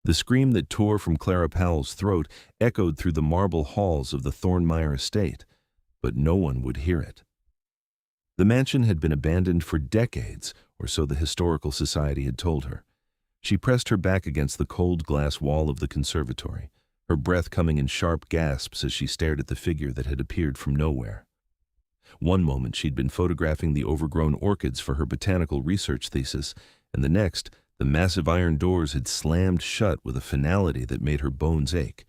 The scream that tore from Clara Powell's throat echoed through the marble halls of the Thornmeyer estate, but no one would hear it. The mansion had been abandoned for decades, or so the Historical Society had told her. She pressed her back against the cold glass wall of the conservatory, her breath coming in sharp gasps as she stared at the figure that had appeared from nowhere. One moment she'd been photographing the overgrown orchids for her botanical research thesis, and the next, the massive iron doors had slammed shut with a finality that made her bones ache.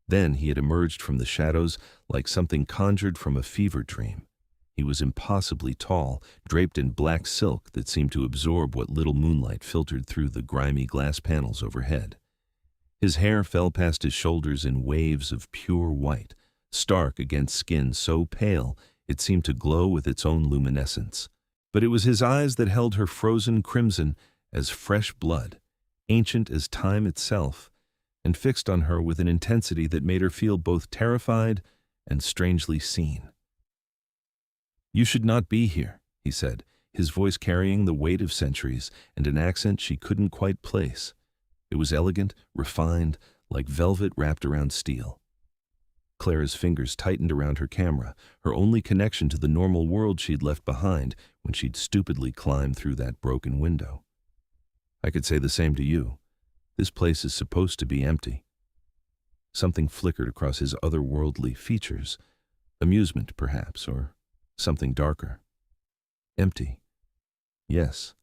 Then he had emerged from the shadows like something conjured from a fever dream. He was impossibly tall, draped in black silk that seemed to absorb what little moonlight filtered through the grimy glass panels overhead. His hair fell past his shoulders in waves of pure white, stark against skin so pale it seemed to glow with its own luminescence. But it was his eyes that held her frozen crimson as fresh blood, ancient as time itself, and fixed on her with an intensity that made her feel both terrified and strangely seen. "You should not be here," he said, his voice carrying the weight of centuries and an accent she couldn't quite place. It was elegant, refined, like velvet wrapped around steel. Clara's fingers tightened around her camera, her only connection to the normal world she'd left behind when she'd stupidly climbed through that broken window. "I could say the same to you. This place is supposed to be empty." Something flickered across his otherworldly features. Amusement, perhaps, or something darker. Empty. Yes.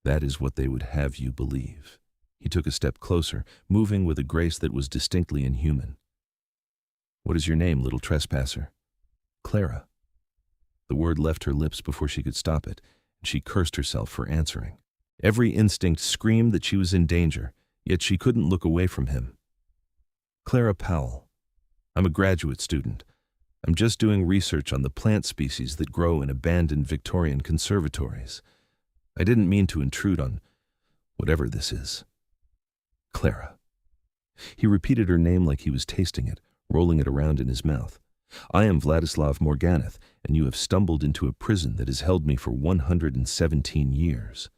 That is what they would have you believe. He took a step closer, moving with a grace that was distinctly inhuman. "What is your name, little trespasser?" "Clara." The word left her lips before she could stop it, and she cursed herself for answering. Every instinct screamed that she was in danger, yet she couldn't look away from him. "Clara Powell. I'm a graduate student. I'm just doing research on the plant species that grow in abandoned Victorian conservatories. I didn't mean to intrude on whatever this is." "Clara." He repeated her name like he was tasting it, rolling it around in his mouth. "I am Vladislav Morganneth, and you have stumbled into a prison that has held me for 117 years.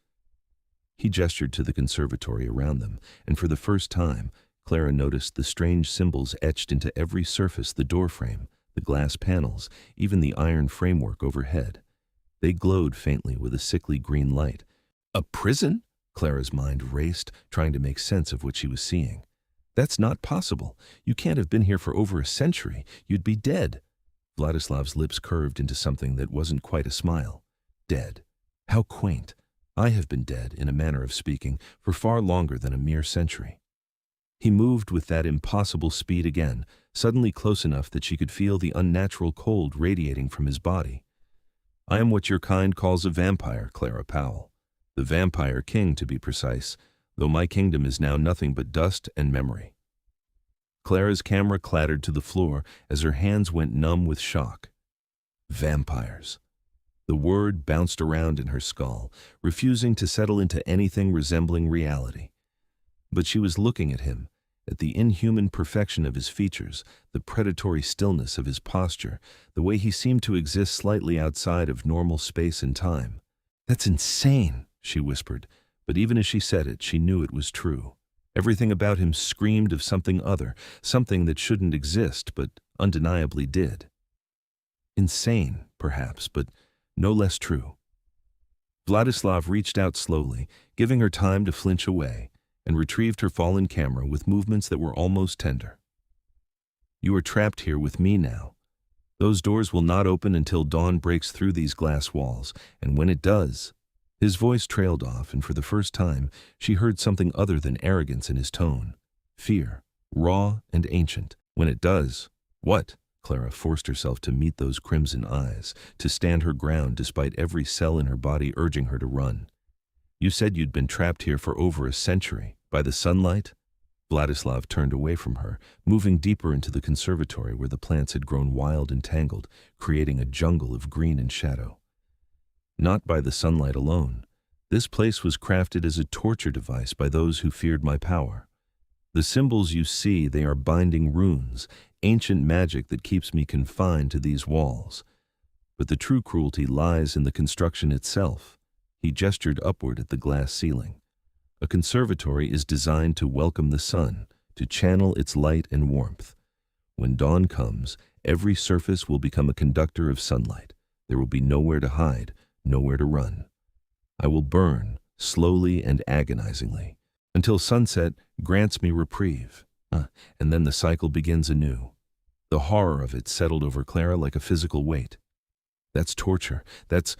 He gestured to the conservatory around them, and for the first time, Clara noticed the strange symbols etched into every surface: the doorframe, the glass panels, even the iron framework overhead. They glowed faintly with a sickly green light. "A prison?" Clara's mind raced, trying to make sense of what she was seeing. "That's not possible. You can't have been here for over a century. You'd be dead." Vladislav's lips curved into something that wasn't quite a smile. "Dead. How quaint. I have been dead, in a manner of speaking, for far longer than a mere century." He moved with that impossible speed again, suddenly close enough that she could feel the unnatural cold radiating from his body. "I am what your kind calls a vampire, Clara Powell. The vampire king, to be precise, though my kingdom is now nothing but dust and memory." Clara's camera clattered to the floor as her hands went numb with shock. Vampires. The word bounced around in her skull, refusing to settle into anything resembling reality. But she was looking at him, at the inhuman perfection of his features, the predatory stillness of his posture, the way he seemed to exist slightly outside of normal space and time. "That's insane," she whispered, but even as she said it, she knew it was true. Everything about him screamed of something other, something that shouldn't exist, but undeniably did. Insane, perhaps, but no less true. Vladislav reached out slowly, giving her time to flinch away, and retrieved her fallen camera with movements that were almost tender. "You are trapped here with me now. Those doors will not open until dawn breaks through these glass walls, and when it does—" His voice trailed off, and for the first time, she heard something other than arrogance in his tone. Fear, raw and ancient. "When it does, what?" Clara forced herself to meet those crimson eyes, to stand her ground despite every cell in her body urging her to run. "You said you'd been trapped here for over a century. By the sunlight?" Vladislav turned away from her, moving deeper into the conservatory where the plants had grown wild and tangled, creating a jungle of green and shadow. "Not by the sunlight alone. This place was crafted as a torture device by those who feared my power. The symbols you see, they are binding runes, ancient magic that keeps me confined to these walls. But the true cruelty lies in the construction itself." He gestured upward at the glass ceiling. A conservatory is designed to welcome the sun, to channel its light and warmth. When dawn comes, every surface will become a conductor of sunlight. There will be nowhere to hide, nowhere to run. I will burn, slowly and agonizingly, until sunset grants me reprieve. And then the cycle begins anew. The horror of it settled over Clara like a physical weight. That's torture. That's,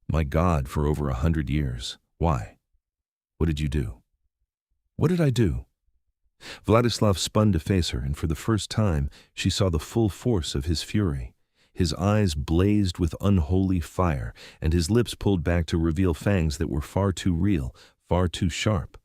my God, for over 100 years. Why? What did you do? What did I do? Vladislav spun to face her, and for the first time she saw the full force of his fury. His eyes blazed with unholy fire, and his lips pulled back to reveal fangs that were far too real, far too sharp.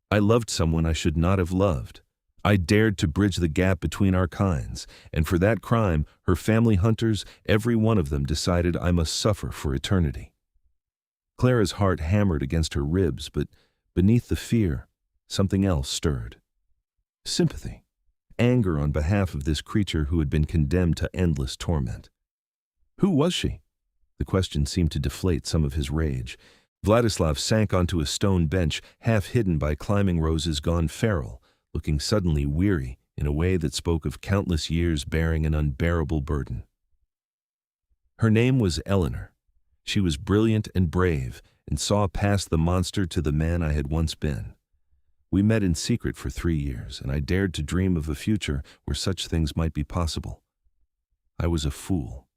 I loved someone I should not have loved. I dared to bridge the gap between our kinds, and for that crime, her family hunters, every one of them, decided I must suffer for eternity. Clara's heart hammered against her ribs, but beneath the fear, something else stirred. Sympathy. Anger on behalf of this creature who had been condemned to endless torment. Who was she? The question seemed to deflate some of his rage. Vladislav sank onto a stone bench, half hidden by climbing roses gone feral, looking suddenly weary in a way that spoke of countless years bearing an unbearable burden. Her name was Eleanor. She was brilliant and brave, and saw past the monster to the man I had once been. We met in secret for 3 years, and I dared to dream of a future where such things might be possible. I was a fool.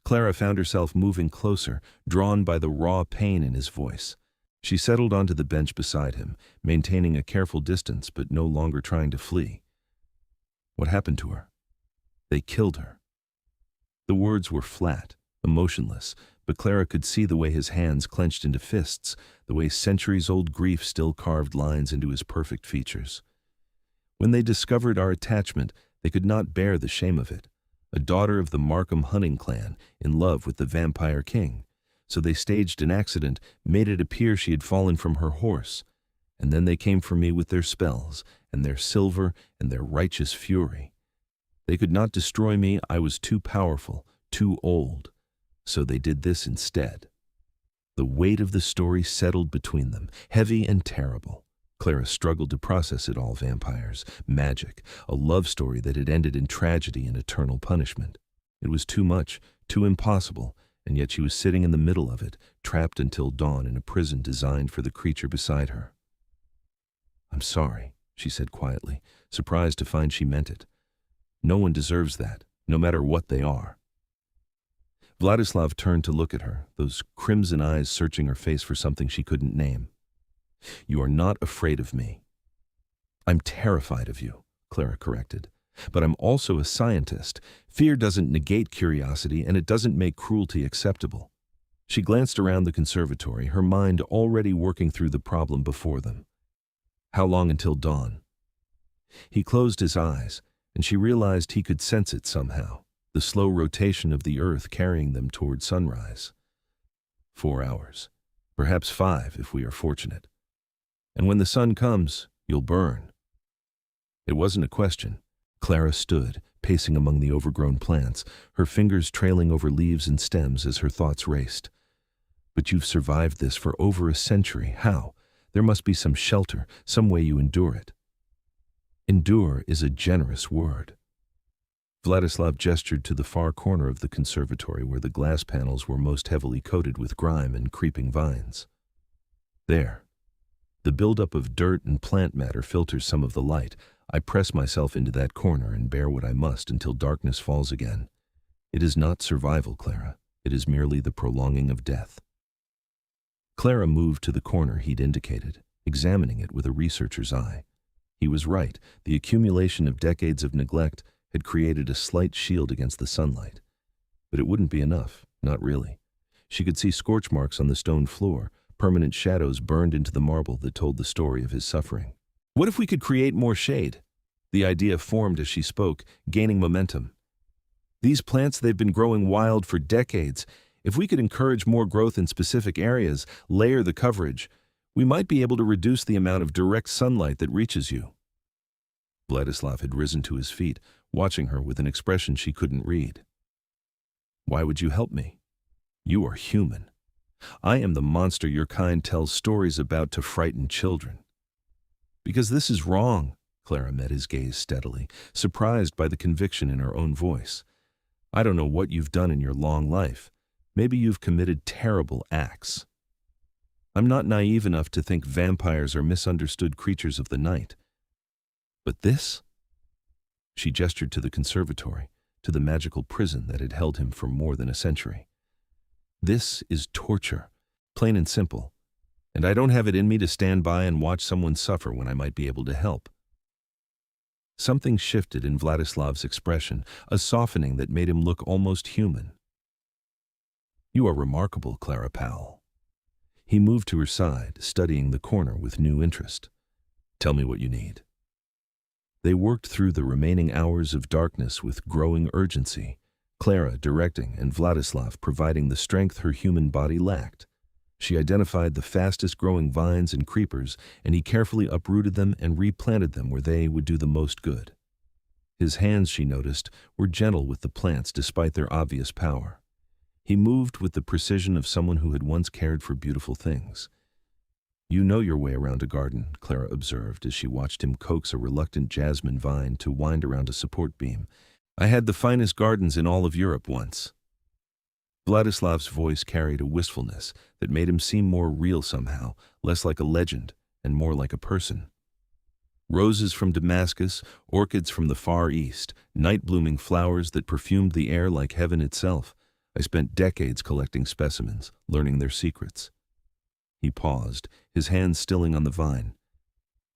Clara found herself moving closer, drawn by the raw pain in his voice. She settled onto the bench beside him, maintaining a careful distance but no longer trying to flee. What happened to her? They killed her. The words were flat, emotionless, but Clara could see the way his hands clenched into fists, the way centuries-old grief still carved lines into his perfect features. When they discovered our attachment, they could not bear the shame of it. A daughter of the Markham hunting clan, in love with the vampire king. So they staged an accident, made it appear she had fallen from her horse. And then they came for me with their spells, and their silver, and their righteous fury. They could not destroy me. I was too powerful, too old. So they did this instead. The weight of the story settled between them, heavy and terrible. Clara struggled to process it all. Vampires, magic, a love story that had ended in tragedy and eternal punishment. It was too much, too impossible, and yet she was sitting in the middle of it, trapped until dawn in a prison designed for the creature beside her. "I'm sorry," she said quietly, surprised to find she meant it. "No one deserves that, no matter what they are." Vladislav turned to look at her, those crimson eyes searching her face for something she couldn't name. "You are not afraid of me." "I'm terrified of you," Clara corrected. "But I'm also a scientist. Fear doesn't negate curiosity, and it doesn't make cruelty acceptable." She glanced around the conservatory, her mind already working through the problem before them. How long until dawn? He closed his eyes, and she realized he could sense it somehow. The slow rotation of the earth carrying them toward sunrise. 4 hours, perhaps 5 if we are fortunate. And when the sun comes, you'll burn. It wasn't a question. Clara stood, pacing among the overgrown plants, her fingers trailing over leaves and stems as her thoughts raced. "But you've survived this for over a century. How? There must be some shelter, some way you endure it." "Endure is a generous word." Vladislav gestured to the far corner of the conservatory where the glass panels were most heavily coated with grime and creeping vines. "There. The buildup of dirt and plant matter filters some of the light. I press myself into that corner and bear what I must until darkness falls again. It is not survival, Clara. It is merely the prolonging of death." Clara moved to the corner he'd indicated, examining it with a researcher's eye. He was right. The accumulation of decades of neglect had created a slight shield against the sunlight. But it wouldn't be enough, not really. She could see scorch marks on the stone floor, permanent shadows burned into the marble that told the story of his suffering. What if we could create more shade? The idea formed as she spoke, gaining momentum. These plants, they've been growing wild for decades. If we could encourage more growth in specific areas, layer the coverage, we might be able to reduce the amount of direct sunlight that reaches you. Vladislav had risen to his feet, watching her with an expression she couldn't read. "Why would you help me? You are human." I am the monster your kind tells stories about to frighten children. Because this is wrong. Clara met his gaze steadily, surprised by the conviction in her own voice. I don't know what you've done in your long life. Maybe you've committed terrible acts. I'm not naive enough to think vampires are misunderstood creatures of the night. But this? She gestured to the conservatory, to the magical prison that had held him for more than a century. This is torture, plain and simple, and I don't have it in me to stand by and watch someone suffer when I might be able to help. Something shifted in Vladislav's expression, a softening that made him look almost human. You are remarkable, Clara Powell. He moved to her side, studying the corner with new interest. Tell me what you need. They worked through the remaining hours of darkness with growing urgency, Clara directing and Vladislav providing the strength her human body lacked. She identified the fastest-growing vines and creepers, and he carefully uprooted them and replanted them where they would do the most good. His hands, she noticed, were gentle with the plants despite their obvious power. He moved with the precision of someone who had once cared for beautiful things. You know your way around a garden, Clara observed as she watched him coax a reluctant jasmine vine to wind around a support beam. I had the finest gardens in all of Europe once. Vladislav's voice carried a wistfulness that made him seem more real somehow, less like a legend and more like a person. Roses from Damascus, orchids from the Far East, night-blooming flowers that perfumed the air like heaven itself. I spent decades collecting specimens, learning their secrets. He paused, his hands stilling on the vine.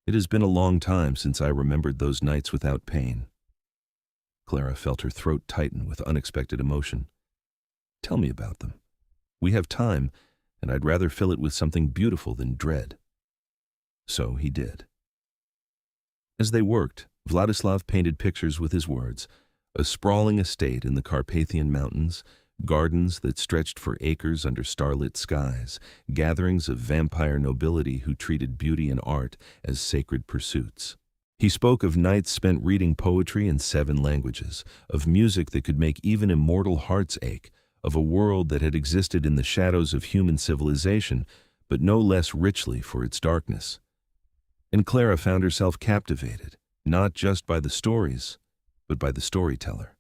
It has been a long time since I remembered those nights without pain. Clara felt her throat tighten with unexpected emotion. Tell me about them. We have time, and I'd rather fill it with something beautiful than dread. So he did. As they worked, Vladislav painted pictures with his words, a sprawling estate in the Carpathian Mountains, gardens that stretched for acres under starlit skies, gatherings of vampire nobility who treated beauty and art as sacred pursuits. He spoke of nights spent reading poetry in 7 languages, of music that could make even immortal hearts ache, of a world that had existed in the shadows of human civilization, but no less richly for its darkness. And Clara found herself captivated, not just by the stories, but by the storyteller.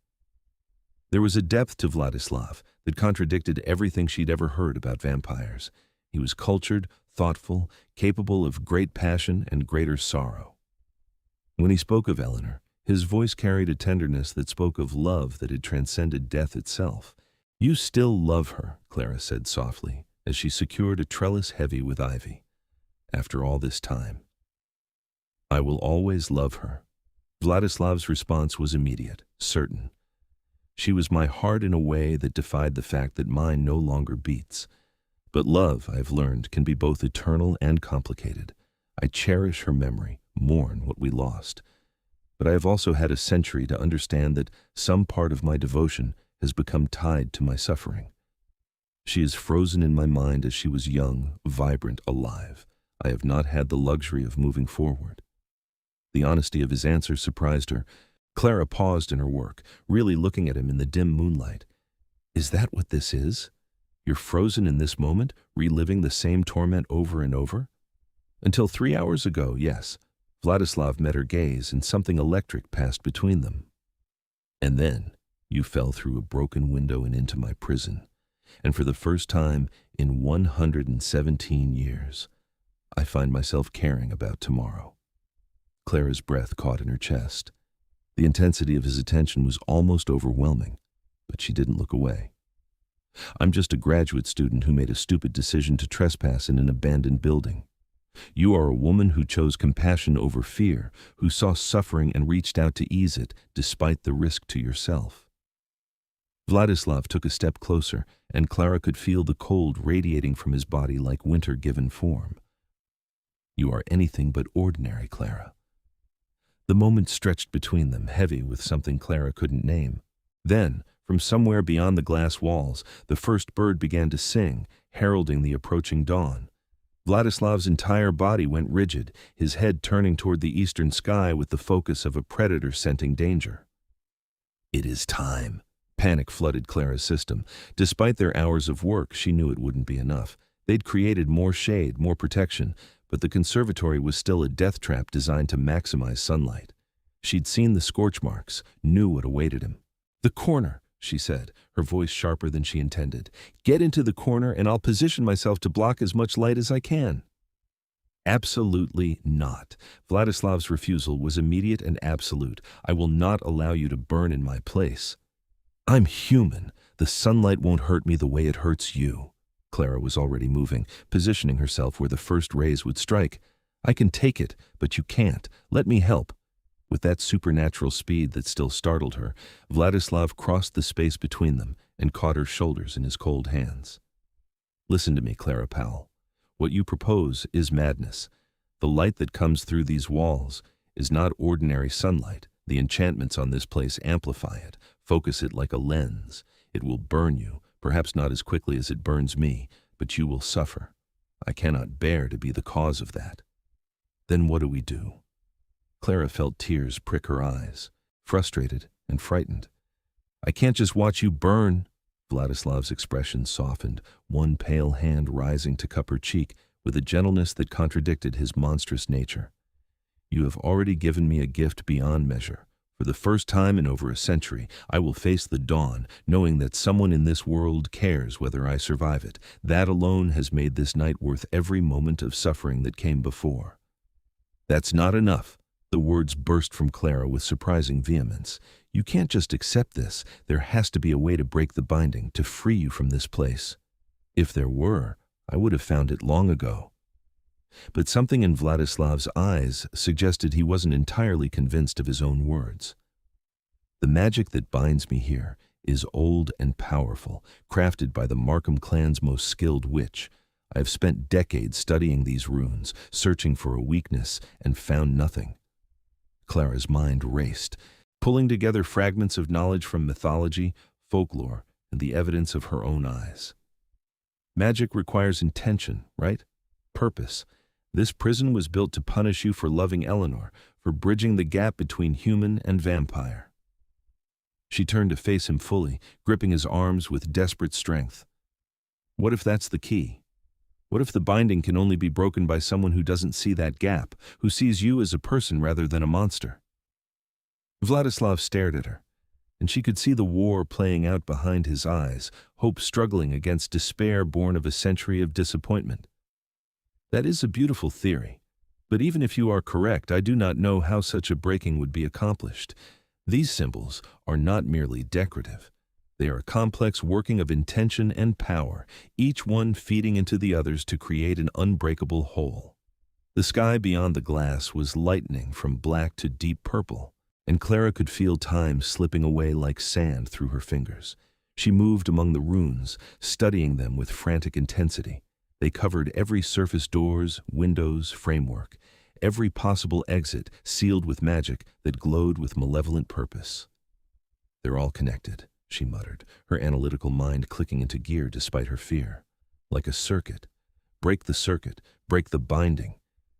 There was a depth to Vladislav that contradicted everything she'd ever heard about vampires. He was cultured, thoughtful, capable of great passion and greater sorrow. When he spoke of Eleanor, his voice carried a tenderness that spoke of love that had transcended death itself. You still love her, Clara said softly, as she secured a trellis heavy with ivy. After all this time. I will always love her. Vladislav's response was immediate, certain. She was my heart in a way that defied the fact that mine no longer beats. But love, I've learned, can be both eternal and complicated. I cherish her memory, mourn what we lost. But I have also had a century to understand that some part of my devotion has become tied to my suffering. She is frozen in my mind as she was young, vibrant, alive. I have not had the luxury of moving forward. The honesty of his answer surprised her. Clara paused in her work, really looking at him in the dim moonlight. Is that what this is? You're frozen in this moment, reliving the same torment over and over? Until 3 hours ago, yes. Vladislav met her gaze and something electric passed between them. And then you fell through a broken window and into my prison. And for the first time in 117 years, I find myself caring about tomorrow. Clara's breath caught in her chest. The intensity of his attention was almost overwhelming, but she didn't look away. I'm just a graduate student who made a stupid decision to trespass in an abandoned building. You are a woman who chose compassion over fear, who saw suffering and reached out to ease it despite the risk to yourself. Vladislav took a step closer, and Clara could feel the cold radiating from his body like winter given form. You are anything but ordinary, Clara. The moment stretched between them, heavy with something Clara couldn't name. Then, from somewhere beyond the glass walls, the first bird began to sing, heralding the approaching dawn. Vladislav's entire body went rigid, his head turning toward the eastern sky with the focus of a predator scenting danger. It is time, Panic flooded Clara's system. Despite their hours of work, she knew it wouldn't be enough. They'd created more shade, more protection, but the conservatory was still a death trap designed to maximize sunlight. She'd seen the scorch marks, knew what awaited him. "The corner," she said, her voice sharper than she intended. "Get into the corner and I'll position myself to block as much light as I can." Absolutely not. Vladislav's refusal was immediate and absolute. "I will not allow you to burn in my place. I'm human. The sunlight won't hurt me the way it hurts you." Clara was already moving, positioning herself where the first rays would strike. "I can take it, but you can't. Let me help." With that supernatural speed that still startled her, Vladislav crossed the space between them and caught her shoulders in his cold hands. "Listen to me, Clara Powell. What you propose is madness. The light that comes through these walls is not ordinary sunlight. The enchantments on this place amplify it, focus it like a lens. It will burn you, perhaps not as quickly as it burns me, but you will suffer. I cannot bear to be the cause of that." "Then what do we do?" Clara felt tears prick her eyes, frustrated and frightened. "I can't just watch you burn." Vladislav's expression softened, one pale hand rising to cup her cheek with a gentleness that contradicted his monstrous nature. "You have already given me a gift beyond measure. For the first time in over a century, I will face the dawn, knowing that someone in this world cares whether I survive it. That alone has made this night worth every moment of suffering that came before." "That's not enough." The words burst from Clara with surprising vehemence. "You can't just accept this. There has to be a way to break the binding, to free you from this place." "If there were, I would have found it long ago." But something in Vladislav's eyes suggested he wasn't entirely convinced of his own words. "The magic that binds me here is old and powerful, crafted by the Markham clan's most skilled witch. I have spent decades studying these runes, searching for a weakness, and found nothing." Clara's mind raced, pulling together fragments of knowledge from mythology, folklore, and the evidence of her own eyes. "Magic requires intention, right? Purpose. This prison was built to punish you for loving Eleanor, for bridging the gap between human and vampire." She turned to face him fully, gripping his arms with desperate strength. "What if that's the key? What if the binding can only be broken by someone who doesn't see that gap, who sees you as a person rather than a monster?" Vladislav stared at her, and she could see the war playing out behind his eyes, hope struggling against despair born of a century of disappointment. "That is a beautiful theory, but even if you are correct, I do not know how such a breaking would be accomplished. These symbols are not merely decorative. They are a complex working of intention and power, each one feeding into the others to create an unbreakable whole." The sky beyond the glass was lightening from black to deep purple, and Clara could feel time slipping away like sand through her fingers. She moved among the runes, studying them with frantic intensity. They covered every surface, doors, windows, framework, every possible exit sealed with magic that glowed with malevolent purpose. "They're all connected," she muttered, her analytical mind clicking into gear despite her fear. "Like a circuit. Break the circuit, break the binding."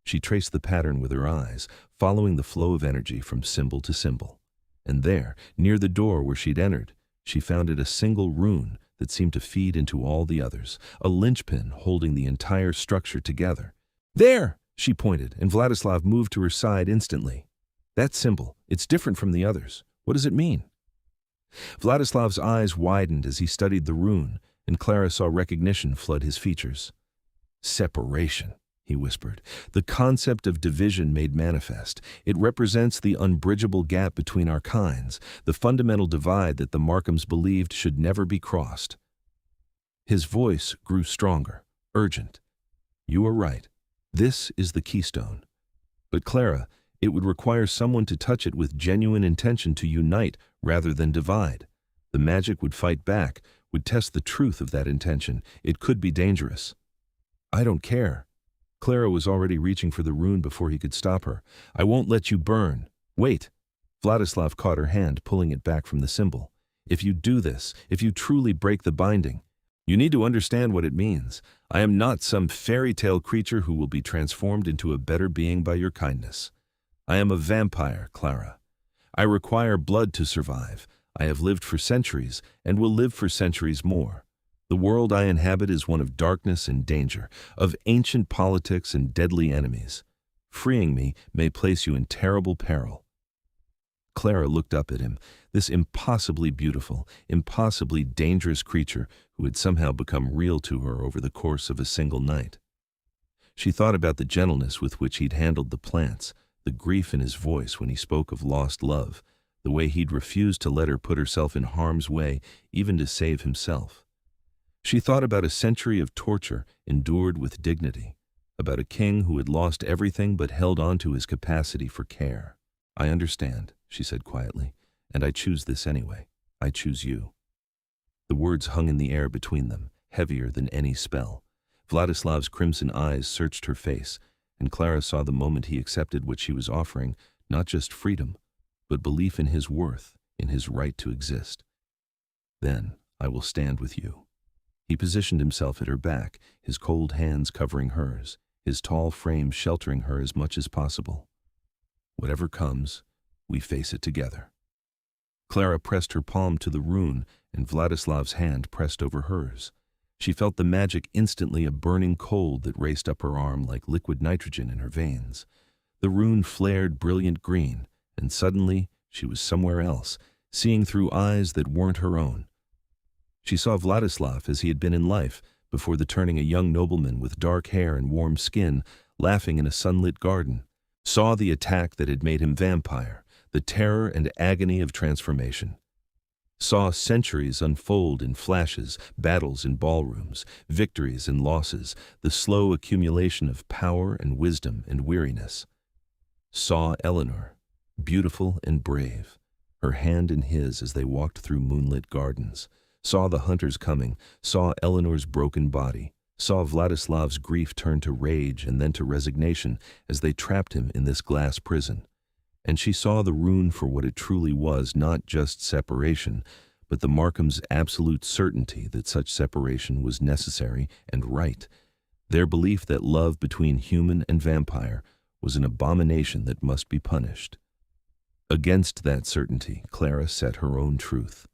She traced the pattern with her eyes, following the flow of energy from symbol to symbol. And there, near the door where she'd entered, she found it a single rune that seemed to feed into all the others, a linchpin holding the entire structure together. "There!" she pointed, and Vladislav moved to her side instantly. "That symbol, it's different from the others. What does it mean?" Vladislav's eyes widened as he studied the rune, and Clara saw recognition flood his features. "Separation," he whispered. "The concept of division made manifest. It represents the unbridgeable gap between our kinds, the fundamental divide that the Markhams believed should never be crossed." His voice grew stronger, urgent. "You are right. This is the keystone. But Clara, it would require someone to touch it with genuine intention to unite rather than divide. The magic would fight back, would test the truth of that intention. It could be dangerous." "I don't care." Clara was already reaching for the rune before he could stop her. "I won't let you burn. Wait." Vladislav caught her hand, pulling it back from the symbol. "If you do this, if you truly break the binding, you need to understand what it means. I am not some fairy tale creature who will be transformed into a better being by your kindness. I am a vampire, Clara. I require blood to survive. I have lived for centuries and will live for centuries more. The world I inhabit is one of darkness and danger, of ancient politics and deadly enemies. Freeing me may place you in terrible peril." Clara looked up at him, this impossibly beautiful, impossibly dangerous creature who had somehow become real to her over the course of a single night. She thought about the gentleness with which he'd handled the plants, the grief in his voice when he spoke of lost love, the way he'd refused to let her put herself in harm's way, even to save himself. She thought about a century of torture endured with dignity, about a king who had lost everything but held on to his capacity for care. "I understand," she said quietly, "and I choose this anyway. I choose you." The words hung in the air between them, heavier than any spell. Vladislav's crimson eyes searched her face, and Clara saw the moment he accepted what she was offering, not just freedom, but belief in his worth, in his right to exist. "Then I will stand with you." He positioned himself at her back, his cold hands covering hers, his tall frame sheltering her as much as possible. "Whatever comes, we face it together." Clara pressed her palm to the rune, and Vladislav's hand pressed over hers. She felt the magic instantly, a burning cold that raced up her arm like liquid nitrogen in her veins. The rune flared brilliant green, and suddenly she was somewhere else, seeing through eyes that weren't her own. She saw Vladislav as he had been in life, before the turning a young nobleman with dark hair and warm skin, laughing in a sunlit garden. Saw the attack that had made him vampire, the terror and agony of transformation. Saw centuries unfold in flashes, battles in ballrooms, victories and losses, the slow accumulation of power and wisdom and weariness. Saw Eleanor, beautiful and brave, her hand in his as they walked through moonlit gardens. Saw the hunters coming, saw Eleanor's broken body, saw Vladislav's grief turn to rage and then to resignation as they trapped him in this glass prison. And she saw the rune for what it truly was, not just separation, but the Markham's absolute certainty that such separation was necessary and right, their belief that love between human and vampire was an abomination that must be punished. Against that certainty, Clara set her own truth.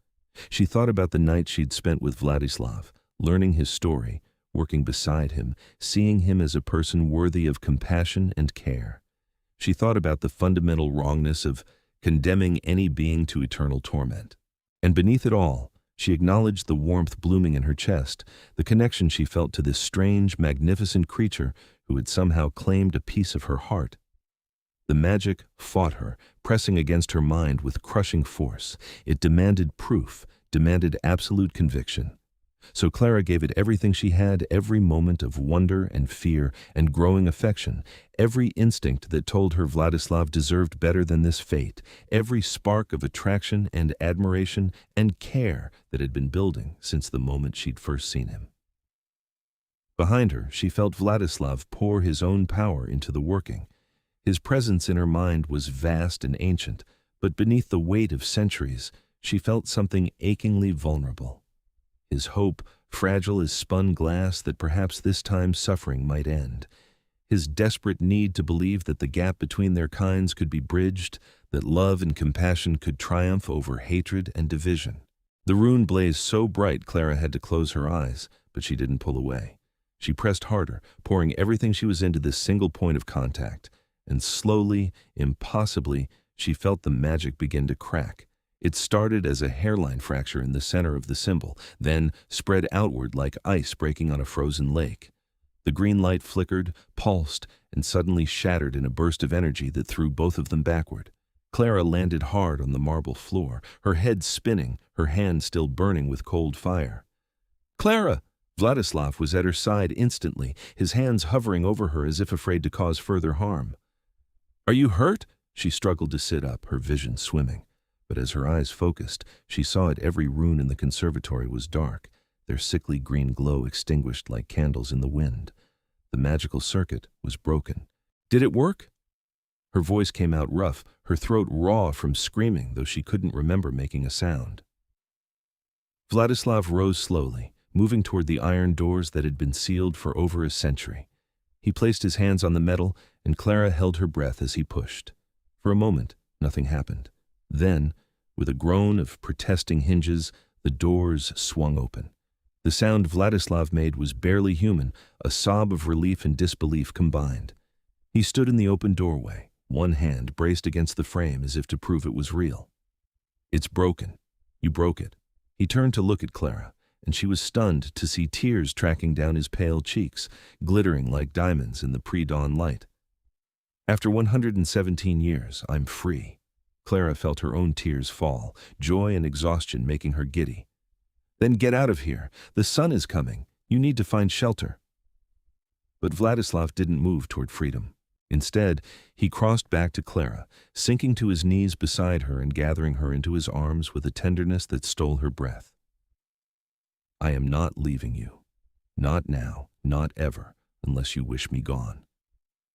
She thought about the night she'd spent with Vladislav, learning his story, working beside him, seeing him as a person worthy of compassion and care. She thought about the fundamental wrongness of condemning any being to eternal torment. And beneath it all, she acknowledged the warmth blooming in her chest, the connection she felt to this strange, magnificent creature who had somehow claimed a piece of her heart. The magic fought her, pressing against her mind with crushing force. It demanded proof, demanded absolute conviction. So Clara gave it everything she had, every moment of wonder and fear and growing affection, every instinct that told her Vladislav deserved better than this fate, every spark of attraction and admiration and care that had been building since the moment she'd first seen him. Behind her, she felt Vladislav pour his own power into the working. His presence in her mind was vast and ancient, but beneath the weight of centuries, she felt something achingly vulnerable. His hope, fragile as spun glass that perhaps this time suffering might end. His desperate need to believe that the gap between their kinds could be bridged, that love and compassion could triumph over hatred and division. The rune blazed so bright Clara had to close her eyes, but she didn't pull away. She pressed harder, pouring everything she was into this single point of contact, and slowly, impossibly, she felt the magic begin to crack. It started as a hairline fracture in the center of the symbol, then spread outward like ice breaking on a frozen lake. The green light flickered, pulsed, and suddenly shattered in a burst of energy that threw both of them backward. Clara landed hard on the marble floor, her head spinning, her hand still burning with cold fire. "Clara!" Vladislav was at her side instantly, his hands hovering over her as if afraid to cause further harm. "Are you hurt?" She struggled to sit up, her vision swimming. But as her eyes focused, she saw it every rune in the conservatory was dark, their sickly green glow extinguished like candles in the wind. The magical circuit was broken. "Did it work?" Her voice came out rough, her throat raw from screaming, though she couldn't remember making a sound. Vladislav rose slowly, moving toward the iron doors that had been sealed for over a century. He placed his hands on the metal, and Clara held her breath as he pushed. For a moment, nothing happened. Then, With a groan of protesting hinges, the doors swung open. The sound Vladislav made was barely human, a sob of relief and disbelief combined. He stood in the open doorway, one hand braced against the frame as if to prove it was real. "It's broken. You broke it." He turned to look at Clara, and she was stunned to see tears tracking down his pale cheeks, glittering like diamonds in the pre-dawn light. "After 117 years, I'm free." Clara felt her own tears fall, joy and exhaustion making her giddy. "Then get out of here. The sun is coming. You need to find shelter." But Vladislav didn't move toward freedom. Instead, he crossed back to Clara, sinking to his knees beside her and gathering her into his arms with a tenderness that stole her breath. "I am not leaving you. Not now, not ever, unless you wish me gone."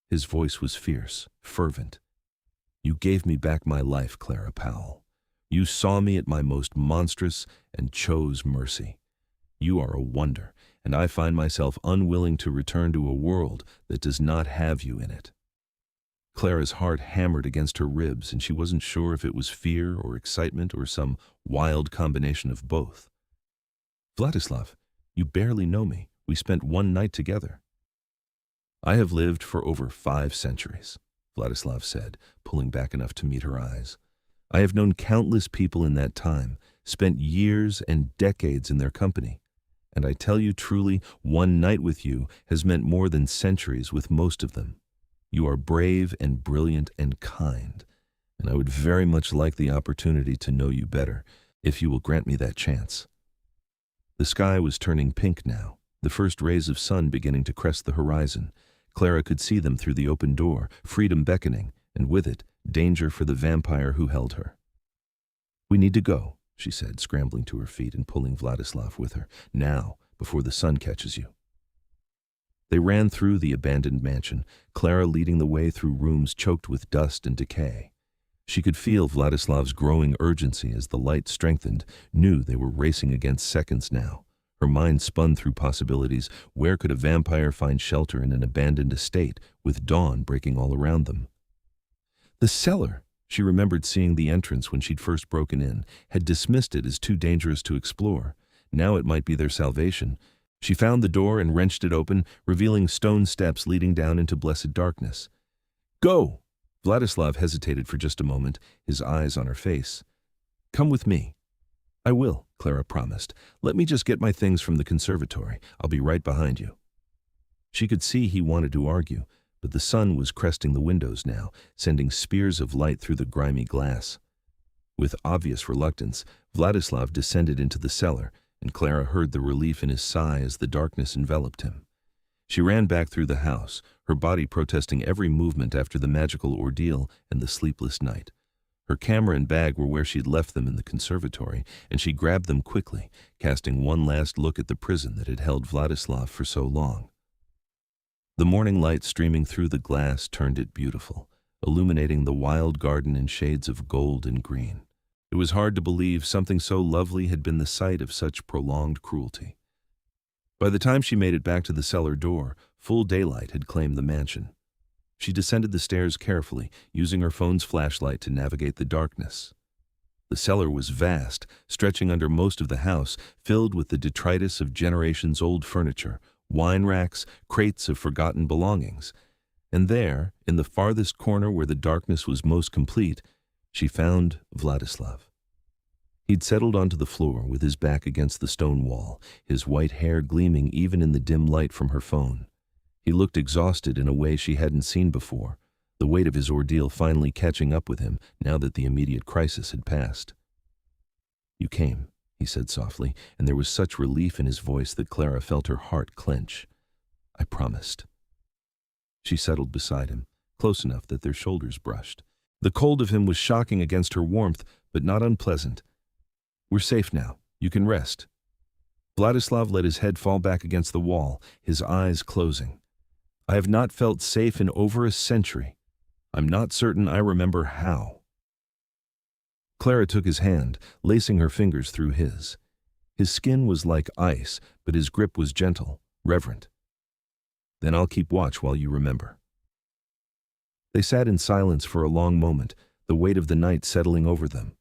His voice was fierce, fervent. "You gave me back my life, Clara Powell. You saw me at my most monstrous and chose mercy. You are a wonder, and I find myself unwilling to return to a world that does not have you in it." Clara's heart hammered against her ribs, and she wasn't sure if it was fear or excitement or some wild combination of both. "Vladislav, you barely know me. We spent one night together." "I have lived for over 5 centuries, Vladislav said, pulling back enough to meet her eyes. "I have known countless people in that time, spent years and decades in their company. And I tell you truly, one night with you has meant more than centuries with most of them. You are brave and brilliant and kind, and I would very much like the opportunity to know you better, if you will grant me that chance." The sky was turning pink now, the first rays of sun beginning to crest the horizon. Clara could see them through the open door, freedom beckoning, and with it, danger for the vampire who held her. "We need to go," she said, scrambling to her feet and pulling Vladislav with her. "Now, before the sun catches you." They ran through the abandoned mansion, Clara leading the way through rooms choked with dust and decay. She could feel Vladislav's growing urgency as the light strengthened, knew they were racing against seconds now. Her mind spun through possibilities. Where could a vampire find shelter in an abandoned estate, with dawn breaking all around them? The cellar! She remembered seeing the entrance when she'd first broken in, had dismissed it as too dangerous to explore. Now it might be their salvation. She found the door and wrenched it open, revealing stone steps leading down into blessed darkness. "Go!" Vladislav hesitated for just a moment, his eyes on her face. "Come with me." "I will," Clara promised. "Let me just get my things from the conservatory. I'll be right behind you." She could see he wanted to argue, but the sun was cresting the windows now, sending spears of light through the grimy glass. With obvious reluctance, Vladislav descended into the cellar, and Clara heard the relief in his sigh as the darkness enveloped him. She ran back through the house, her body protesting every movement after the magical ordeal and the sleepless night. Her camera and bag were where she'd left them in the conservatory, and she grabbed them quickly, casting one last look at the prison that had held Vladislav for so long. The morning light streaming through the glass turned it beautiful, illuminating the wild garden in shades of gold and green. It was hard to believe something so lovely had been the site of such prolonged cruelty. By the time she made it back to the cellar door, full daylight had claimed the mansion. She descended the stairs carefully, using her phone's flashlight to navigate the darkness. The cellar was vast, stretching under most of the house, filled with the detritus of generations-old furniture, wine racks, crates of forgotten belongings. And there, in the farthest corner where the darkness was most complete, she found Vladislav. He'd settled onto the floor with his back against the stone wall, his white hair gleaming even in the dim light from her phone. He looked exhausted in a way she hadn't seen before, the weight of his ordeal finally catching up with him now that the immediate crisis had passed. "You came," he said softly, and there was such relief in his voice that Clara felt her heart clench. "I promised." She settled beside him, close enough that their shoulders brushed. The cold of him was shocking against her warmth, but not unpleasant. "We're safe now. You can rest." Vladislav let his head fall back against the wall, his eyes closing. "I have not felt safe in over a century. I'm not certain I remember how." Clara took his hand, lacing her fingers through his. His skin was like ice, but his grip was gentle, reverent. "Then I'll keep watch while you remember." They sat in silence for a long moment, the weight of the night settling over them.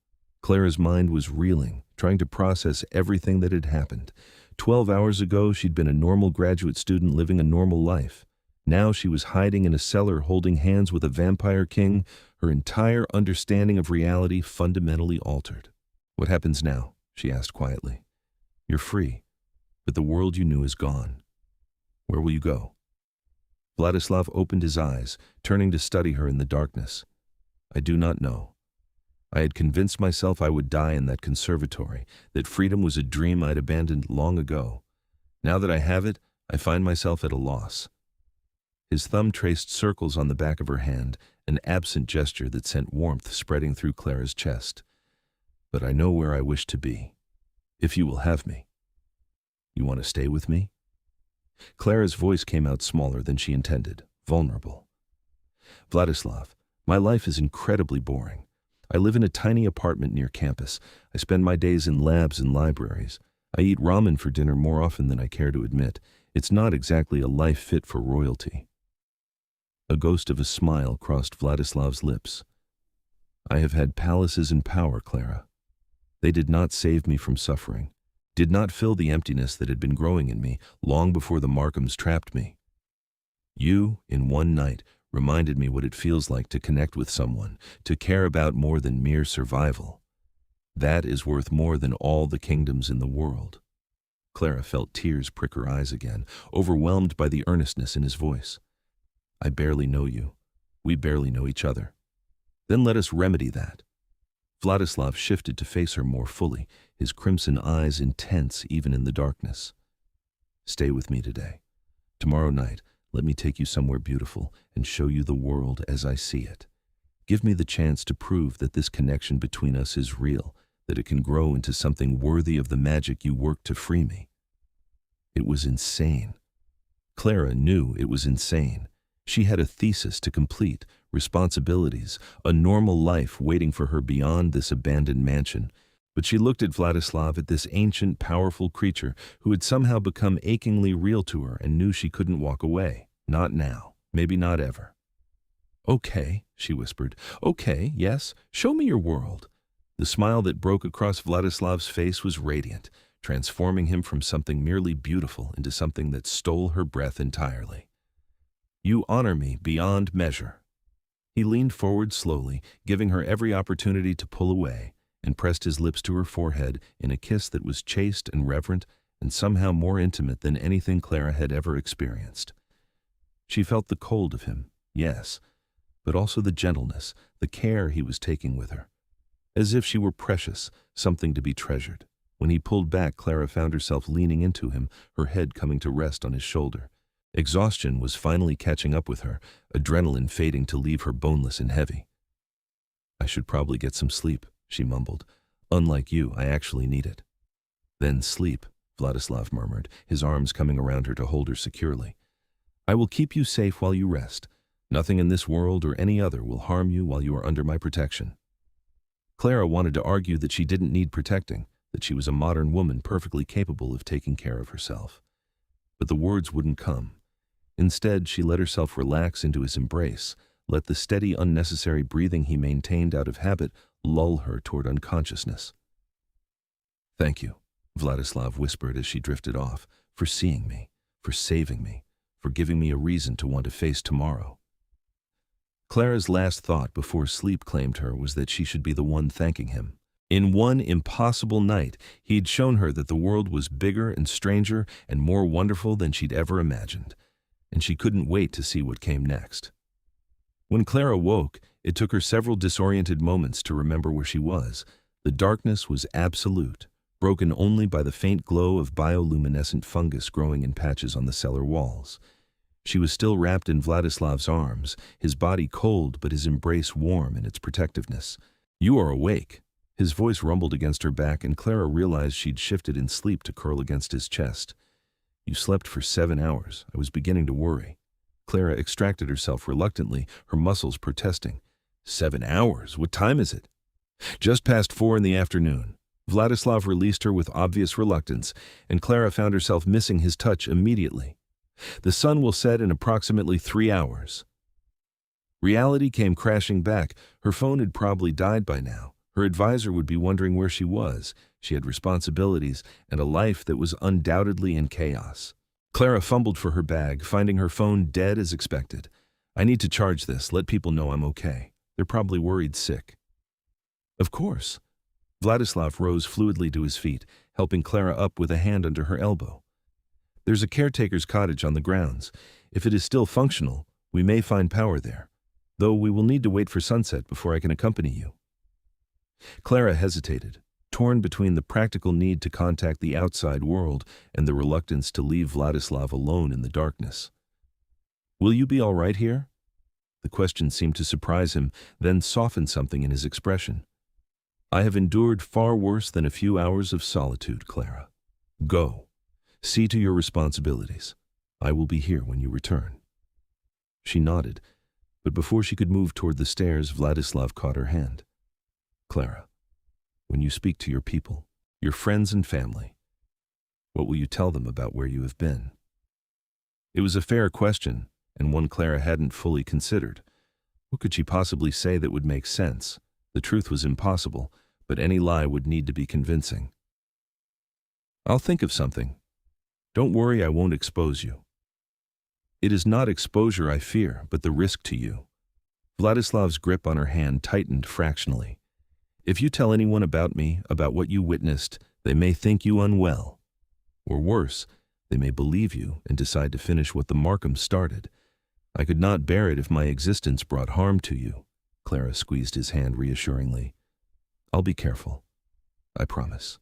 Clara's mind was reeling, trying to process everything that had happened. 12 hours ago, she'd been a normal graduate student living a normal life. Now she was hiding in a cellar holding hands with a vampire king, her entire understanding of reality fundamentally altered. "What happens now?" she asked quietly. "You're free, but the world you knew is gone. Where will you go?" Vladislav opened his eyes, turning to study her in the darkness. "I do not know. I had convinced myself I would die in that conservatory, that freedom was a dream I'd abandoned long ago. Now that I have it, I find myself at a loss." His thumb traced circles on the back of her hand, an absent gesture that sent warmth spreading through Clara's chest. "But I know where I wish to be, if you will have me. You want to stay with me?" Clara's voice came out smaller than she intended, vulnerable. "Vladislav, my life is incredibly boring. I live in a tiny apartment near campus. I spend my days in labs and libraries. I eat ramen for dinner more often than I care to admit. It's not exactly a life fit for royalty." A ghost of a smile crossed Vladislav's lips. "I have had palaces and power, Clara. They did not save me from suffering, did not fill the emptiness that had been growing in me long before the Markhams trapped me. You, in one night, reminded me what it feels like to connect with someone, to care about more than mere survival. That is worth more than all the kingdoms in the world." Clara felt tears prick her eyes again, overwhelmed by the earnestness in his voice. "I barely know you. We barely know each other. Then let us remedy that." Vladislav shifted to face her more fully, his crimson eyes intense even in the darkness. "Stay with me today. Tomorrow night, let me take you somewhere beautiful and show you the world as I see it. Give me the chance to prove that this connection between us is real, that it can grow into something worthy of the magic you worked to free me." It was insane. Clara knew it was insane. She had a thesis to complete, responsibilities, a normal life waiting for her beyond this abandoned mansion. But she looked at Vladislav, at this ancient, powerful creature who had somehow become achingly real to her, and knew she couldn't walk away. Not now, maybe not ever. "Okay," she whispered. "Okay, yes, show me your world." The smile that broke across Vladislav's face was radiant, transforming him from something merely beautiful into something that stole her breath entirely. "You honor me beyond measure." He leaned forward slowly, giving her every opportunity to pull away, and pressed his lips to her forehead in a kiss that was chaste and reverent and somehow more intimate than anything Clara had ever experienced. She felt the cold of him, yes, but also the gentleness, the care he was taking with her. As if she were precious, something to be treasured. When he pulled back, Clara found herself leaning into him, her head coming to rest on his shoulder. Exhaustion was finally catching up with her, adrenaline fading to leave her boneless and heavy. "I should probably get some sleep," she mumbled. "Unlike you, I actually need it." "Then sleep," Vladislav murmured, his arms coming around her to hold her securely. "I will keep you safe while you rest. Nothing in this world or any other will harm you while you are under my protection." Clara wanted to argue that she didn't need protecting, that she was a modern woman perfectly capable of taking care of herself. But the words wouldn't come. Instead, she let herself relax into his embrace, let the steady, unnecessary breathing he maintained out of habit lull her toward unconsciousness. "Thank you," Vladislav whispered as she drifted off, "for seeing me, for saving me, for giving me a reason to want to face tomorrow." Clara's last thought before sleep claimed her was that she should be the one thanking him. In one impossible night, he'd shown her that the world was bigger and stranger and more wonderful than she'd ever imagined, and she couldn't wait to see what came next. When Clara woke, it took her several disoriented moments to remember where she was. The darkness was absolute, broken only by the faint glow of bioluminescent fungus growing in patches on the cellar walls. She was still wrapped in Vladislav's arms, his body cold but his embrace warm in its protectiveness. "You are awake." His voice rumbled against her back, and Clara realized she'd shifted in sleep to curl against his chest. "You slept for 7 hours. I was beginning to worry." Clara extracted herself reluctantly, her muscles protesting. 7 hours? What time is it?" "Just past 4 in the afternoon." Vladislav released her with obvious reluctance, and Clara found herself missing his touch immediately. "The sun will set in approximately 3 hours." Reality came crashing back. Her phone had probably died by now. Her advisor would be wondering where she was. She had responsibilities and a life that was undoubtedly in chaos. Clara fumbled for her bag, finding her phone dead as expected. I need to charge this, let people know I'm okay. They're probably worried sick. Of course. Vladislav rose fluidly to his feet, helping Clara up with a hand under her elbow. There's a caretaker's cottage on the grounds. If it is still functional, we may find power there, though we will need to wait for sunset before I can accompany you. Clara hesitated, torn between the practical need to contact the outside world and the reluctance to leave Vladislav alone in the darkness. Will you be all right here? The question seemed to surprise him, then soften something in his expression. I have endured far worse than a few hours of solitude, Clara. Go. See to your responsibilities. I will be here when you return. She nodded, but before she could move toward the stairs, Vladislav caught her hand. Clara, when you speak to your people, your friends and family, what will you tell them about where you have been? It was a fair question, and one Clara hadn't fully considered. What could she possibly say that would make sense? The truth was impossible, but any lie would need to be convincing. I'll think of something. Don't worry, I won't expose you. It is not exposure I fear, but the risk to you. Vladislav's grip on her hand tightened fractionally. If you tell anyone about me, about what you witnessed, they may think you unwell. Or worse, they may believe you and decide to finish what the Markhams started. I could not bear it if my existence brought harm to you. Clara squeezed his hand reassuringly. I'll be careful. I promise.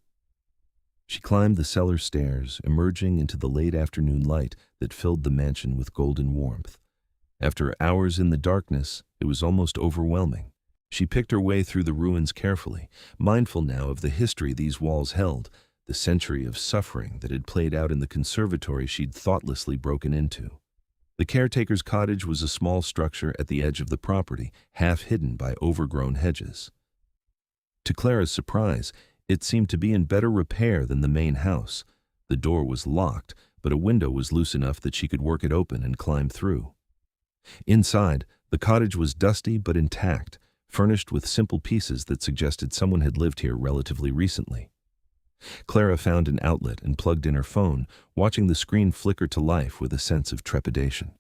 She climbed the cellar stairs, emerging into the late afternoon light that filled the mansion with golden warmth. After hours in the darkness, it was almost overwhelming. She picked her way through the ruins carefully, mindful now of the history these walls held, the century of suffering that had played out in the conservatory she'd thoughtlessly broken into. The caretaker's cottage was a small structure at the edge of the property, half hidden by overgrown hedges. To Clara's surprise, it seemed to be in better repair than the main house. The door was locked, but a window was loose enough that she could work it open and climb through. Inside, the cottage was dusty but intact, furnished with simple pieces that suggested someone had lived here relatively recently. Clara found an outlet and plugged in her phone, watching the screen flicker to life with a sense of trepidation.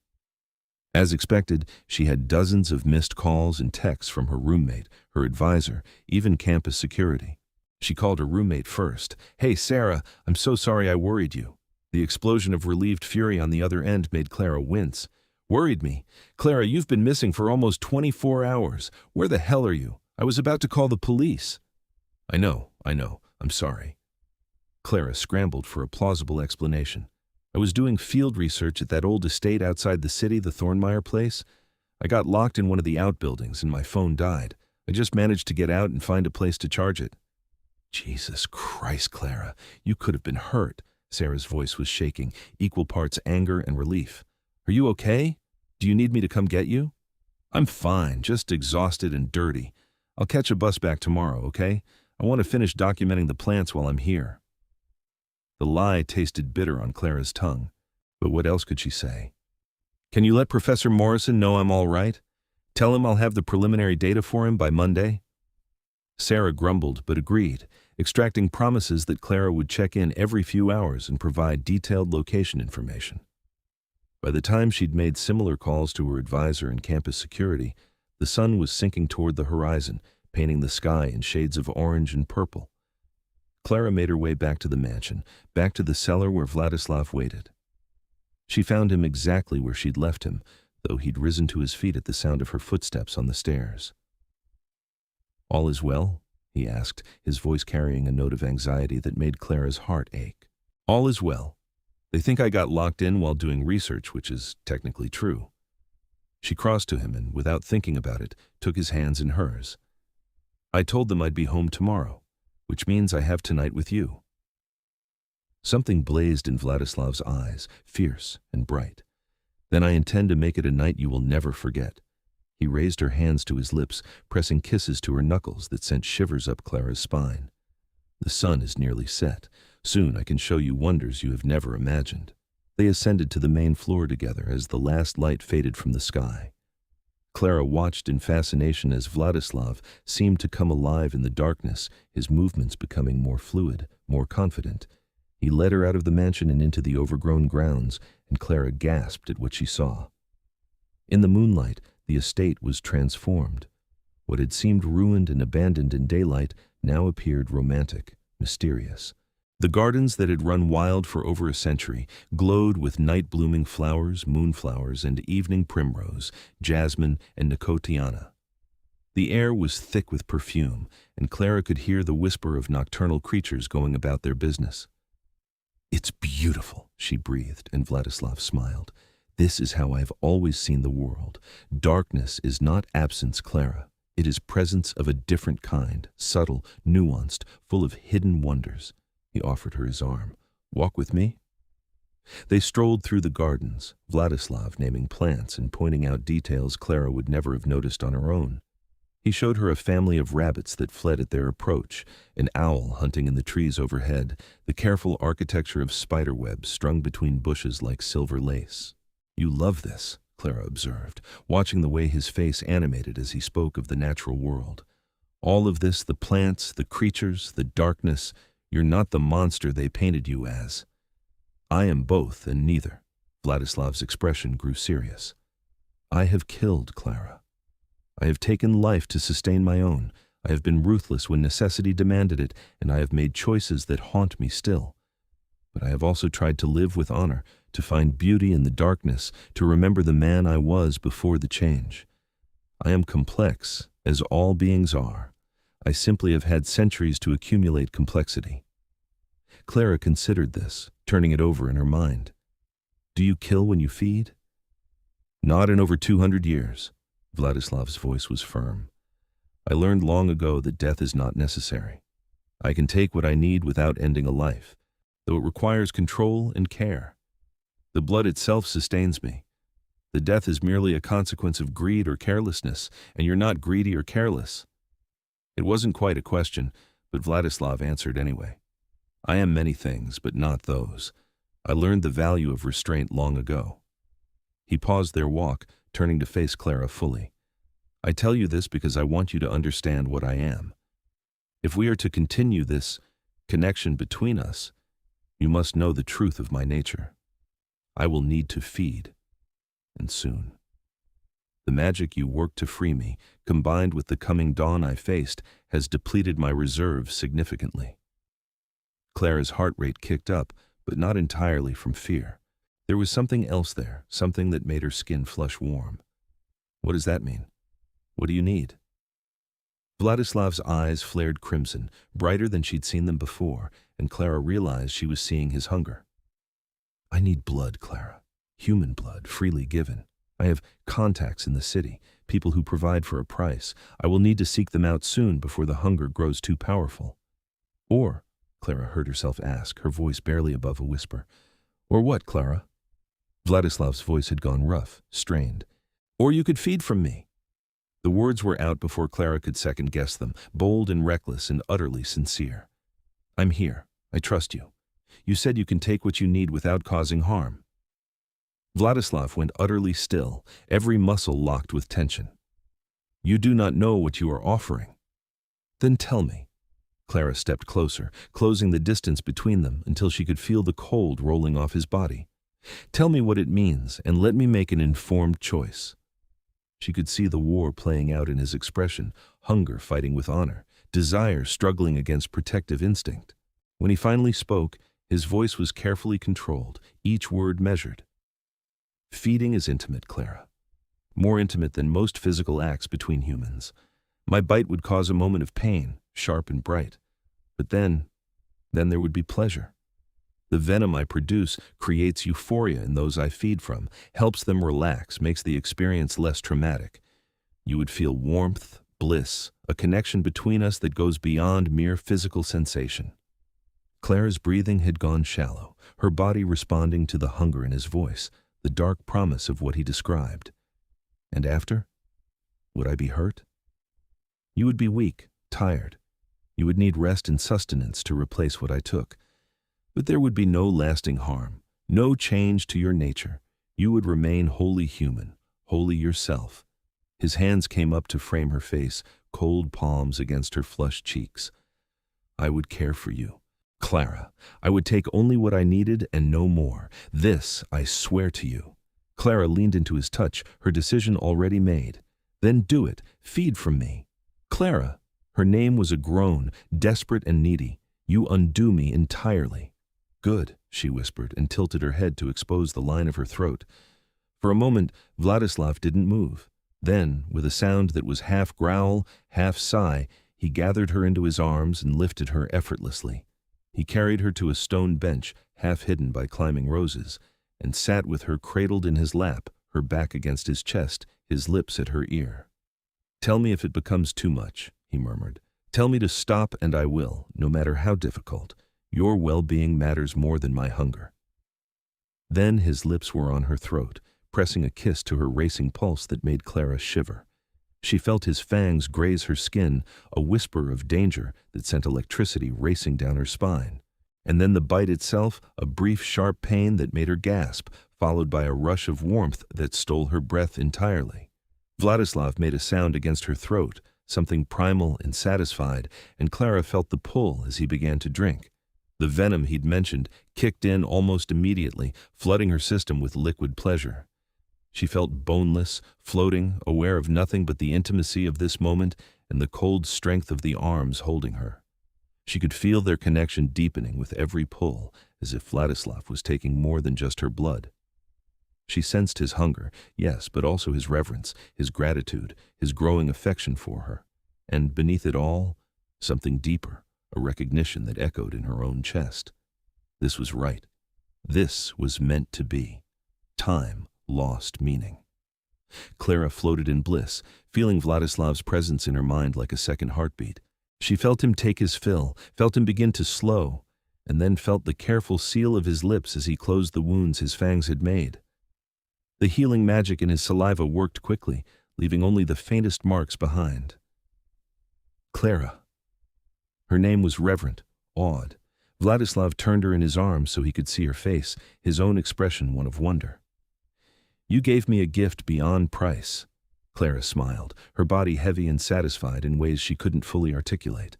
As expected, she had dozens of missed calls and texts from her roommate, her advisor, even campus security. She called her roommate first. Hey, Sarah, I'm so sorry I worried you. The explosion of relieved fury on the other end made Clara wince. Worried me. Clara, you've been missing for almost 24 hours. Where the hell are you? I was about to call the police. I know. I'm sorry. Clara scrambled for a plausible explanation. I was doing field research at that old estate outside the city, the Thornmeyer place. I got locked in one of the outbuildings and my phone died. I just managed to get out and find a place to charge it. Jesus Christ, Clara, you could have been hurt. Sarah's voice was shaking, equal parts anger and relief. Are you okay? Do you need me to come get you? I'm fine, just exhausted and dirty. I'll catch a bus back tomorrow, okay? I want to finish documenting the plants while I'm here. The lie tasted bitter on Clara's tongue, but what else could she say? Can you let Professor Morrison know I'm all right? Tell him I'll have the preliminary data for him by Monday? Sarah grumbled but agreed, extracting promises that Clara would check in every few hours and provide detailed location information. By the time she'd made similar calls to her advisor and campus security, the sun was sinking toward the horizon, painting the sky in shades of orange and purple. Clara made her way back to the mansion, back to the cellar where Vladislav waited. She found him exactly where she'd left him, though he'd risen to his feet at the sound of her footsteps on the stairs. All is well? He asked, his voice carrying a note of anxiety that made Clara's heart ache. All is well. They think I got locked in while doing research, which is technically true. She crossed to him and, without thinking about it, took his hands in hers. I told them I'd be home tomorrow, which means I have tonight with you. Something blazed in Vladislav's eyes, fierce and bright. Then I intend to make it a night you will never forget. He raised her hands to his lips, pressing kisses to her knuckles that sent shivers up Clara's spine. The sun is nearly set. Soon I can show you wonders you have never imagined. They ascended to the main floor together as the last light faded from the sky. Clara watched in fascination as Vladislav seemed to come alive in the darkness, his movements becoming more fluid, more confident. He led her out of the mansion and into the overgrown grounds, and Clara gasped at what she saw. In the moonlight, the estate was transformed. What had seemed ruined and abandoned in daylight now appeared romantic, mysterious. The gardens that had run wild for over a century glowed with night-blooming flowers, moonflowers, and evening primrose, jasmine, and nicotiana. The air was thick with perfume, and Clara could hear the whisper of nocturnal creatures going about their business. "It's beautiful," she breathed, and Vladislav smiled. "This is how I have always seen the world. Darkness is not absence, Clara. It is presence of a different kind, subtle, nuanced, full of hidden wonders." He offered her his arm. "Walk with me?" They strolled through the gardens, Vladislav naming plants and pointing out details Clara would never have noticed on her own. He showed her a family of rabbits that fled at their approach, an owl hunting in the trees overhead, the careful architecture of spider webs strung between bushes like silver lace. "You love this," Clara observed, watching the way his face animated as he spoke of the natural world. "All of this, the plants, the creatures, the darkness, you're not the monster they painted you as." "I am both and neither." Vladislav's expression grew serious. "I have killed, Clara. I have taken life to sustain my own. I have been ruthless when necessity demanded it, and I have made choices that haunt me still. But I have also tried to live with honor, to find beauty in the darkness, to remember the man I was before the change. I am complex, as all beings are. I simply have had centuries to accumulate complexity." Clara considered this, turning it over in her mind. "Do you kill when you feed?" "Not in over 200 years. Vladislav's voice was firm. "I learned long ago that death is not necessary. I can take what I need without ending a life, though it requires control and care. The blood itself sustains me. The death is merely a consequence of greed or carelessness, and you're not greedy or careless." It wasn't quite a question, but Vladislav answered anyway. "I am many things, but not those. I learned the value of restraint long ago." He paused their walk, turning to face Clara fully. "I tell you this because I want you to understand what I am. If we are to continue this connection between us, you must know the truth of my nature. I will need to feed, and soon. The magic you worked to free me, combined with the coming dawn I faced, has depleted my reserves significantly." Clara's heart rate kicked up, but not entirely from fear. There was something else there, something that made her skin flush warm. "What does that mean? What do you need?" Vladislav's eyes flared crimson, brighter than she'd seen them before, and Clara realized she was seeing his hunger. "I need blood, Clara. Human blood, freely given. I have contacts in the city, people who provide for a price. I will need to seek them out soon before the hunger grows too powerful." "Or," Clara heard herself ask, her voice barely above a whisper. "Or what, Clara?" Vladislav's voice had gone rough, strained. "Or you could feed from me." The words were out before Clara could second-guess them, bold and reckless and utterly sincere. "I'm here. I trust you. You said you can take what you need without causing harm." Vladislav went utterly still, every muscle locked with tension. "You do not know what you are offering." "Then tell me." Clara stepped closer, closing the distance between them until she could feel the cold rolling off his body. "Tell me what it means, and let me make an informed choice." She could see the war playing out in his expression, hunger fighting with honor, desire struggling against protective instinct. When he finally spoke, his voice was carefully controlled, each word measured. "Feeding is intimate, Clara. More intimate than most physical acts between humans. My bite would cause a moment of pain, sharp and bright. But then there would be pleasure. The venom I produce creates euphoria in those I feed from, helps them relax, makes the experience less traumatic. You would feel warmth, bliss, a connection between us that goes beyond mere physical sensation." Clara's breathing had gone shallow, her body responding to the hunger in his voice, the dark promise of what he described. "And after? Would I be hurt?" "You would be weak, tired. You would need rest and sustenance to replace what I took. But there would be no lasting harm, no change to your nature. You would remain wholly human, wholly yourself." His hands came up to frame her face, cold palms against her flushed cheeks. I would care for you, Clara. I would take only what I needed and no more. This I swear to you. Clara leaned into his touch, her decision already made. Then do it. Feed from me. Clara. Her name was a groan, desperate and needy. You undo me entirely. Good, she whispered and tilted her head to expose the line of her throat. For a moment, Vladislav didn't move. Then, with a sound that was half growl, half sigh, he gathered her into his arms and lifted her effortlessly. He carried her to a stone bench, half hidden by climbing roses, and sat with her cradled in his lap, her back against his chest, his lips at her ear. Tell me if it becomes too much, he murmured. Tell me to stop and I will, no matter how difficult. Your well-being matters more than my hunger. Then his lips were on her throat, pressing a kiss to her racing pulse that made Clara shiver. She felt his fangs graze her skin, a whisper of danger that sent electricity racing down her spine. And then the bite itself, a brief sharp pain that made her gasp, followed by a rush of warmth that stole her breath entirely. Vladislav made a sound against her throat, something primal and satisfied, and Clara felt the pull as he began to drink. The venom he'd mentioned kicked in almost immediately, flooding her system with liquid pleasure. She felt boneless, floating, aware of nothing but the intimacy of this moment and the cold strength of the arms holding her. She could feel their connection deepening with every pull, as if Vladislav was taking more than just her blood. She sensed his hunger, yes, but also his reverence, his gratitude, his growing affection for her. And beneath it all, something deeper, a recognition that echoed in her own chest. This was right. This was meant to be. Time lost meaning. Clara floated in bliss, feeling Vladislav's presence in her mind like a second heartbeat. She felt him take his fill, felt him begin to slow, and then felt the careful seal of his lips as he closed the wounds his fangs had made. The healing magic in his saliva worked quickly, leaving only the faintest marks behind. Clara. Her name was reverent, awed. Vladislav turned her in his arms so he could see her face, his own expression one of wonder. You gave me a gift beyond price. Clara smiled, her body heavy and satisfied in ways she couldn't fully articulate.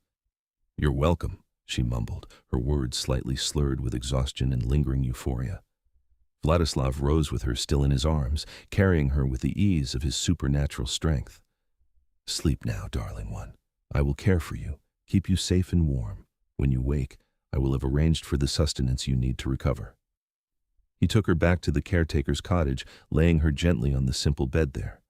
You're welcome, she mumbled, her words slightly slurred with exhaustion and lingering euphoria. Vladislav rose with her still in his arms, carrying her with the ease of his supernatural strength. Sleep now, darling one. I will care for you, keep you safe and warm. When you wake, I will have arranged for the sustenance you need to recover. He took her back to the caretaker's cottage, laying her gently on the simple bed there.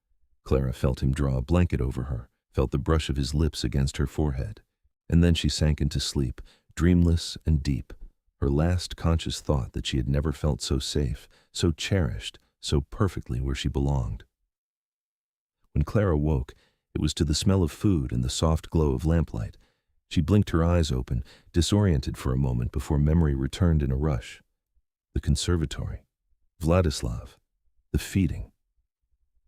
Clara felt him draw a blanket over her, felt the brush of his lips against her forehead. And then she sank into sleep, dreamless and deep, her last conscious thought that she had never felt so safe, so cherished, so perfectly where she belonged. When Clara woke, it was to the smell of food and the soft glow of lamplight. She blinked her eyes open, disoriented for a moment before memory returned in a rush. The conservatory, Vladislav, the feeding.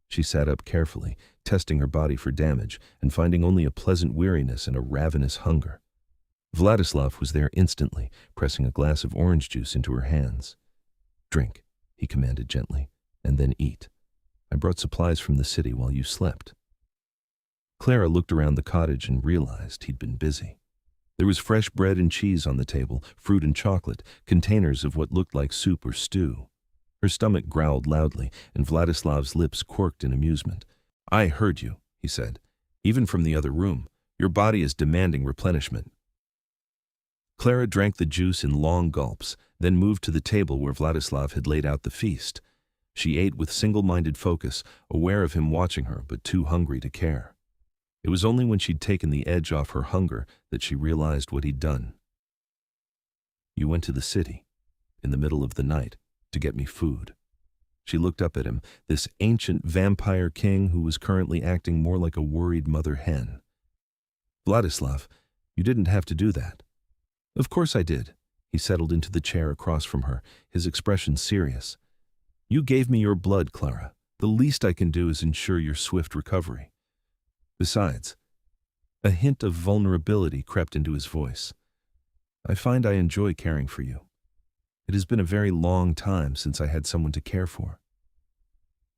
She sat up carefully, testing her body for damage and finding only a pleasant weariness and a ravenous hunger. Vladislav was there instantly, pressing a glass of orange juice into her hands. Drink, he commanded gently, and then eat. I brought supplies from the city while you slept. Clara looked around the cottage and realized he'd been busy. There was fresh bread and cheese on the table, fruit and chocolate, containers of what looked like soup or stew. Her stomach growled loudly, and Vladislav's lips quirked in amusement. I heard you, he said. Even from the other room. Your body is demanding replenishment. Clara drank the juice in long gulps, then moved to the table where Vladislav had laid out the feast. She ate with single-minded focus, aware of him watching her, but too hungry to care. It was only when she'd taken the edge off her hunger that she realized what he'd done. You went to the city, in the middle of the night, to get me food. She looked up at him, this ancient vampire king who was currently acting more like a worried mother hen. Vladislav, you didn't have to do that. Of course I did. He settled into the chair across from her, his expression serious. You gave me your blood, Clara. The least I can do is ensure your swift recovery. Besides, a hint of vulnerability crept into his voice. I find I enjoy caring for you. It has been a very long time since I had someone to care for.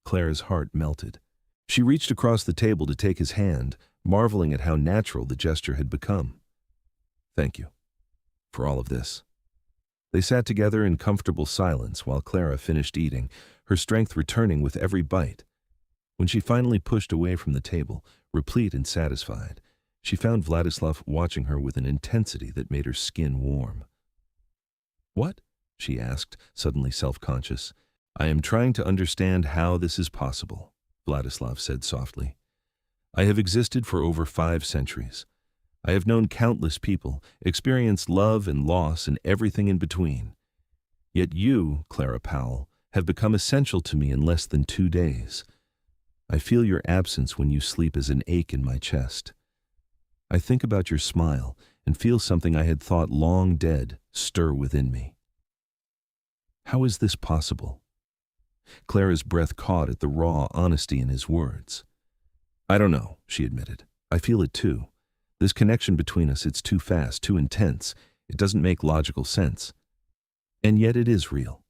Clara's heart melted. She reached across the table to take his hand, marveling at how natural the gesture had become. "Thank you for all of this." They sat together in comfortable silence while Clara finished eating, her strength returning with every bite. When she finally pushed away from the table, replete and satisfied, she found Vladislav watching her with an intensity that made her skin warm. "What?" she asked, suddenly self-conscious. "I am trying to understand how this is possible," Vladislav said softly. "I have existed for over 5 centuries. I have known countless people, experienced love and loss and everything in between. Yet you, Clara Powell, have become essential to me in less than 2 days. I feel your absence when you sleep as an ache in my chest. I think about your smile and feel something I had thought long dead stir within me. How is this possible?" Clara's breath caught at the raw honesty in his words. "I don't know," she admitted. "I feel it too. This connection between us, it's too fast, too intense. It doesn't make logical sense. And yet it is real."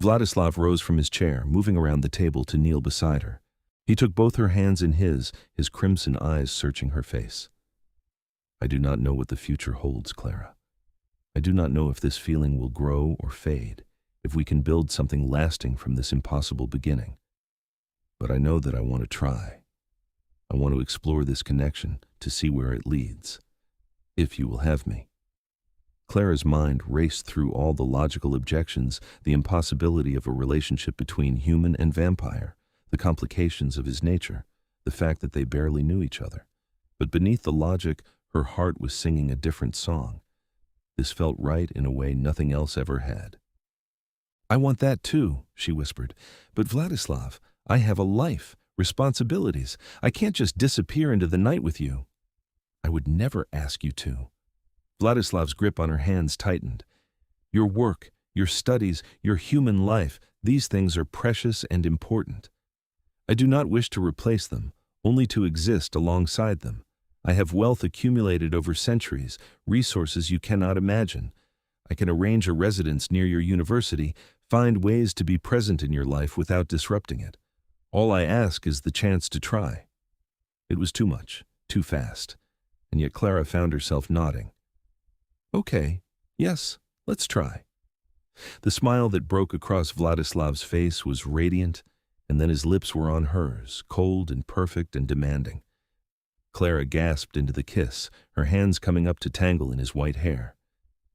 Vladislav rose from his chair, moving around the table to kneel beside her. He took both her hands in his crimson eyes searching her face. "I do not know what the future holds, Clara. I do not know if this feeling will grow or fade, if we can build something lasting from this impossible beginning. But I know that I want to try. I want to explore this connection to see where it leads, if you will have me." Clara's mind raced through all the logical objections, the impossibility of a relationship between human and vampire, the complications of his nature, the fact that they barely knew each other. But beneath the logic, her heart was singing a different song. This felt right in a way nothing else ever had. "I want that too," she whispered. "But Vladislav, I have a life, responsibilities. I can't just disappear into the night with you." "I would never ask you to." Vladislav's grip on her hands tightened. "Your work, your studies, your human life, these things are precious and important. I do not wish to replace them, only to exist alongside them. I have wealth accumulated over centuries, resources you cannot imagine. I can arrange a residence near your university, find ways to be present in your life without disrupting it. All I ask is the chance to try." It was too much, too fast, and yet Clara found herself nodding. "Okay, yes, let's try." The smile that broke across Vladislav's face was radiant, and then his lips were on hers, cold and perfect and demanding. Clara gasped into the kiss, her hands coming up to tangle in his white hair.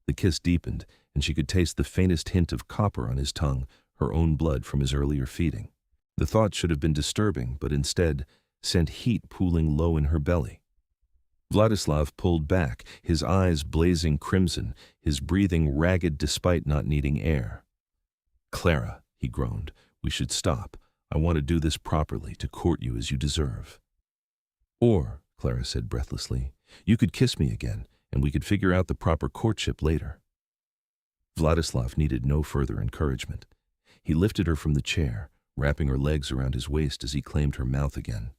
The kiss deepened, and she could taste the faintest hint of copper on his tongue, her own blood from his earlier feeding. The thought should have been disturbing, but instead sent heat pooling low in her belly. Vladislav pulled back, his eyes blazing crimson, his breathing ragged despite not needing air. "Clara," he groaned, "we should stop. I want to do this properly, to court you as you deserve." "Or," Clara said breathlessly, "you could kiss me again, and we could figure out the proper courtship later." Vladislav needed no further encouragement. He lifted her from the chair, wrapping her legs around his waist as he claimed her mouth again.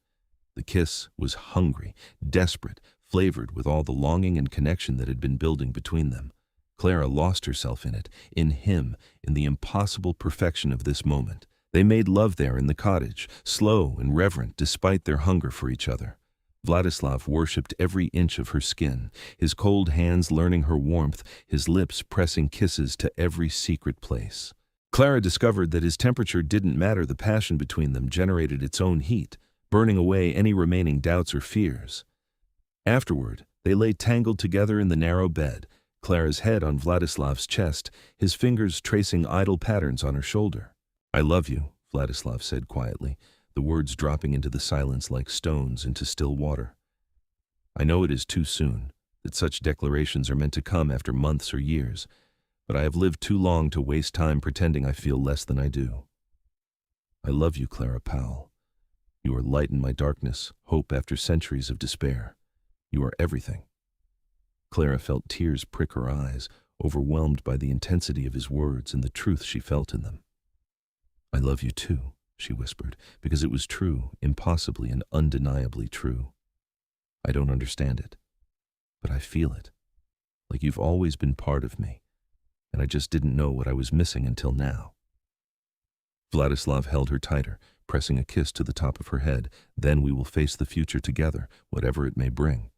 The kiss was hungry, desperate, flavored with all the longing and connection that had been building between them. Clara lost herself in it, in him, in the impossible perfection of this moment. They made love there in the cottage, slow and reverent despite their hunger for each other. Vladislav worshipped every inch of her skin, his cold hands learning her warmth, his lips pressing kisses to every secret place. Clara discovered that his temperature didn't matter. The passion between them generated its own heat, burning away any remaining doubts or fears. Afterward, they lay tangled together in the narrow bed, Clara's head on Vladislav's chest, his fingers tracing idle patterns on her shoulder. "I love you," Vladislav said quietly, the words dropping into the silence like stones into still water. "I know it is too soon, that such declarations are meant to come after months or years, but I have lived too long to waste time pretending I feel less than I do. I love you, Clara Powell. You are light in my darkness, hope after centuries of despair. You are everything." Clara felt tears prick her eyes, overwhelmed by the intensity of his words and the truth she felt in them. "I love you too," she whispered, because it was true, impossibly and undeniably true. "I don't understand it, but I feel it, like you've always been part of me, and I just didn't know what I was missing until now." Vladislav held her tighter, pressing a kiss to the top of her head. Then we will face the future together, whatever it may bring.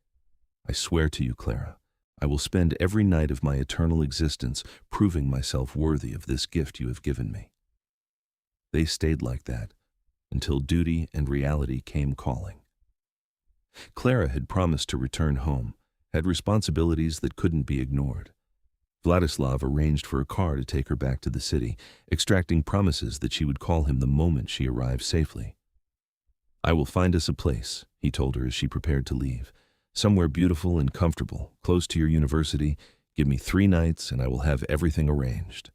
I swear to you, Clara, I will spend every night of my eternal existence proving myself worthy of this gift you have given me. They stayed like that until duty and reality came calling. Clara had promised to return home, had responsibilities that couldn't be ignored. Vladislav arranged for a car to take her back to the city, extracting promises that she would call him the moment she arrived safely. I will find us a place, he told her as she prepared to leave. Somewhere beautiful and comfortable, close to your university. Give me 3 nights and I will have everything arranged.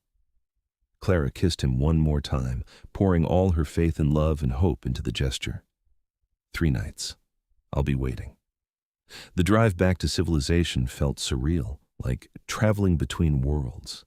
Clara kissed him one more time, pouring all her faith and love and hope into the gesture. 3 nights. I'll be waiting. The drive back to civilization felt surreal, like traveling between worlds.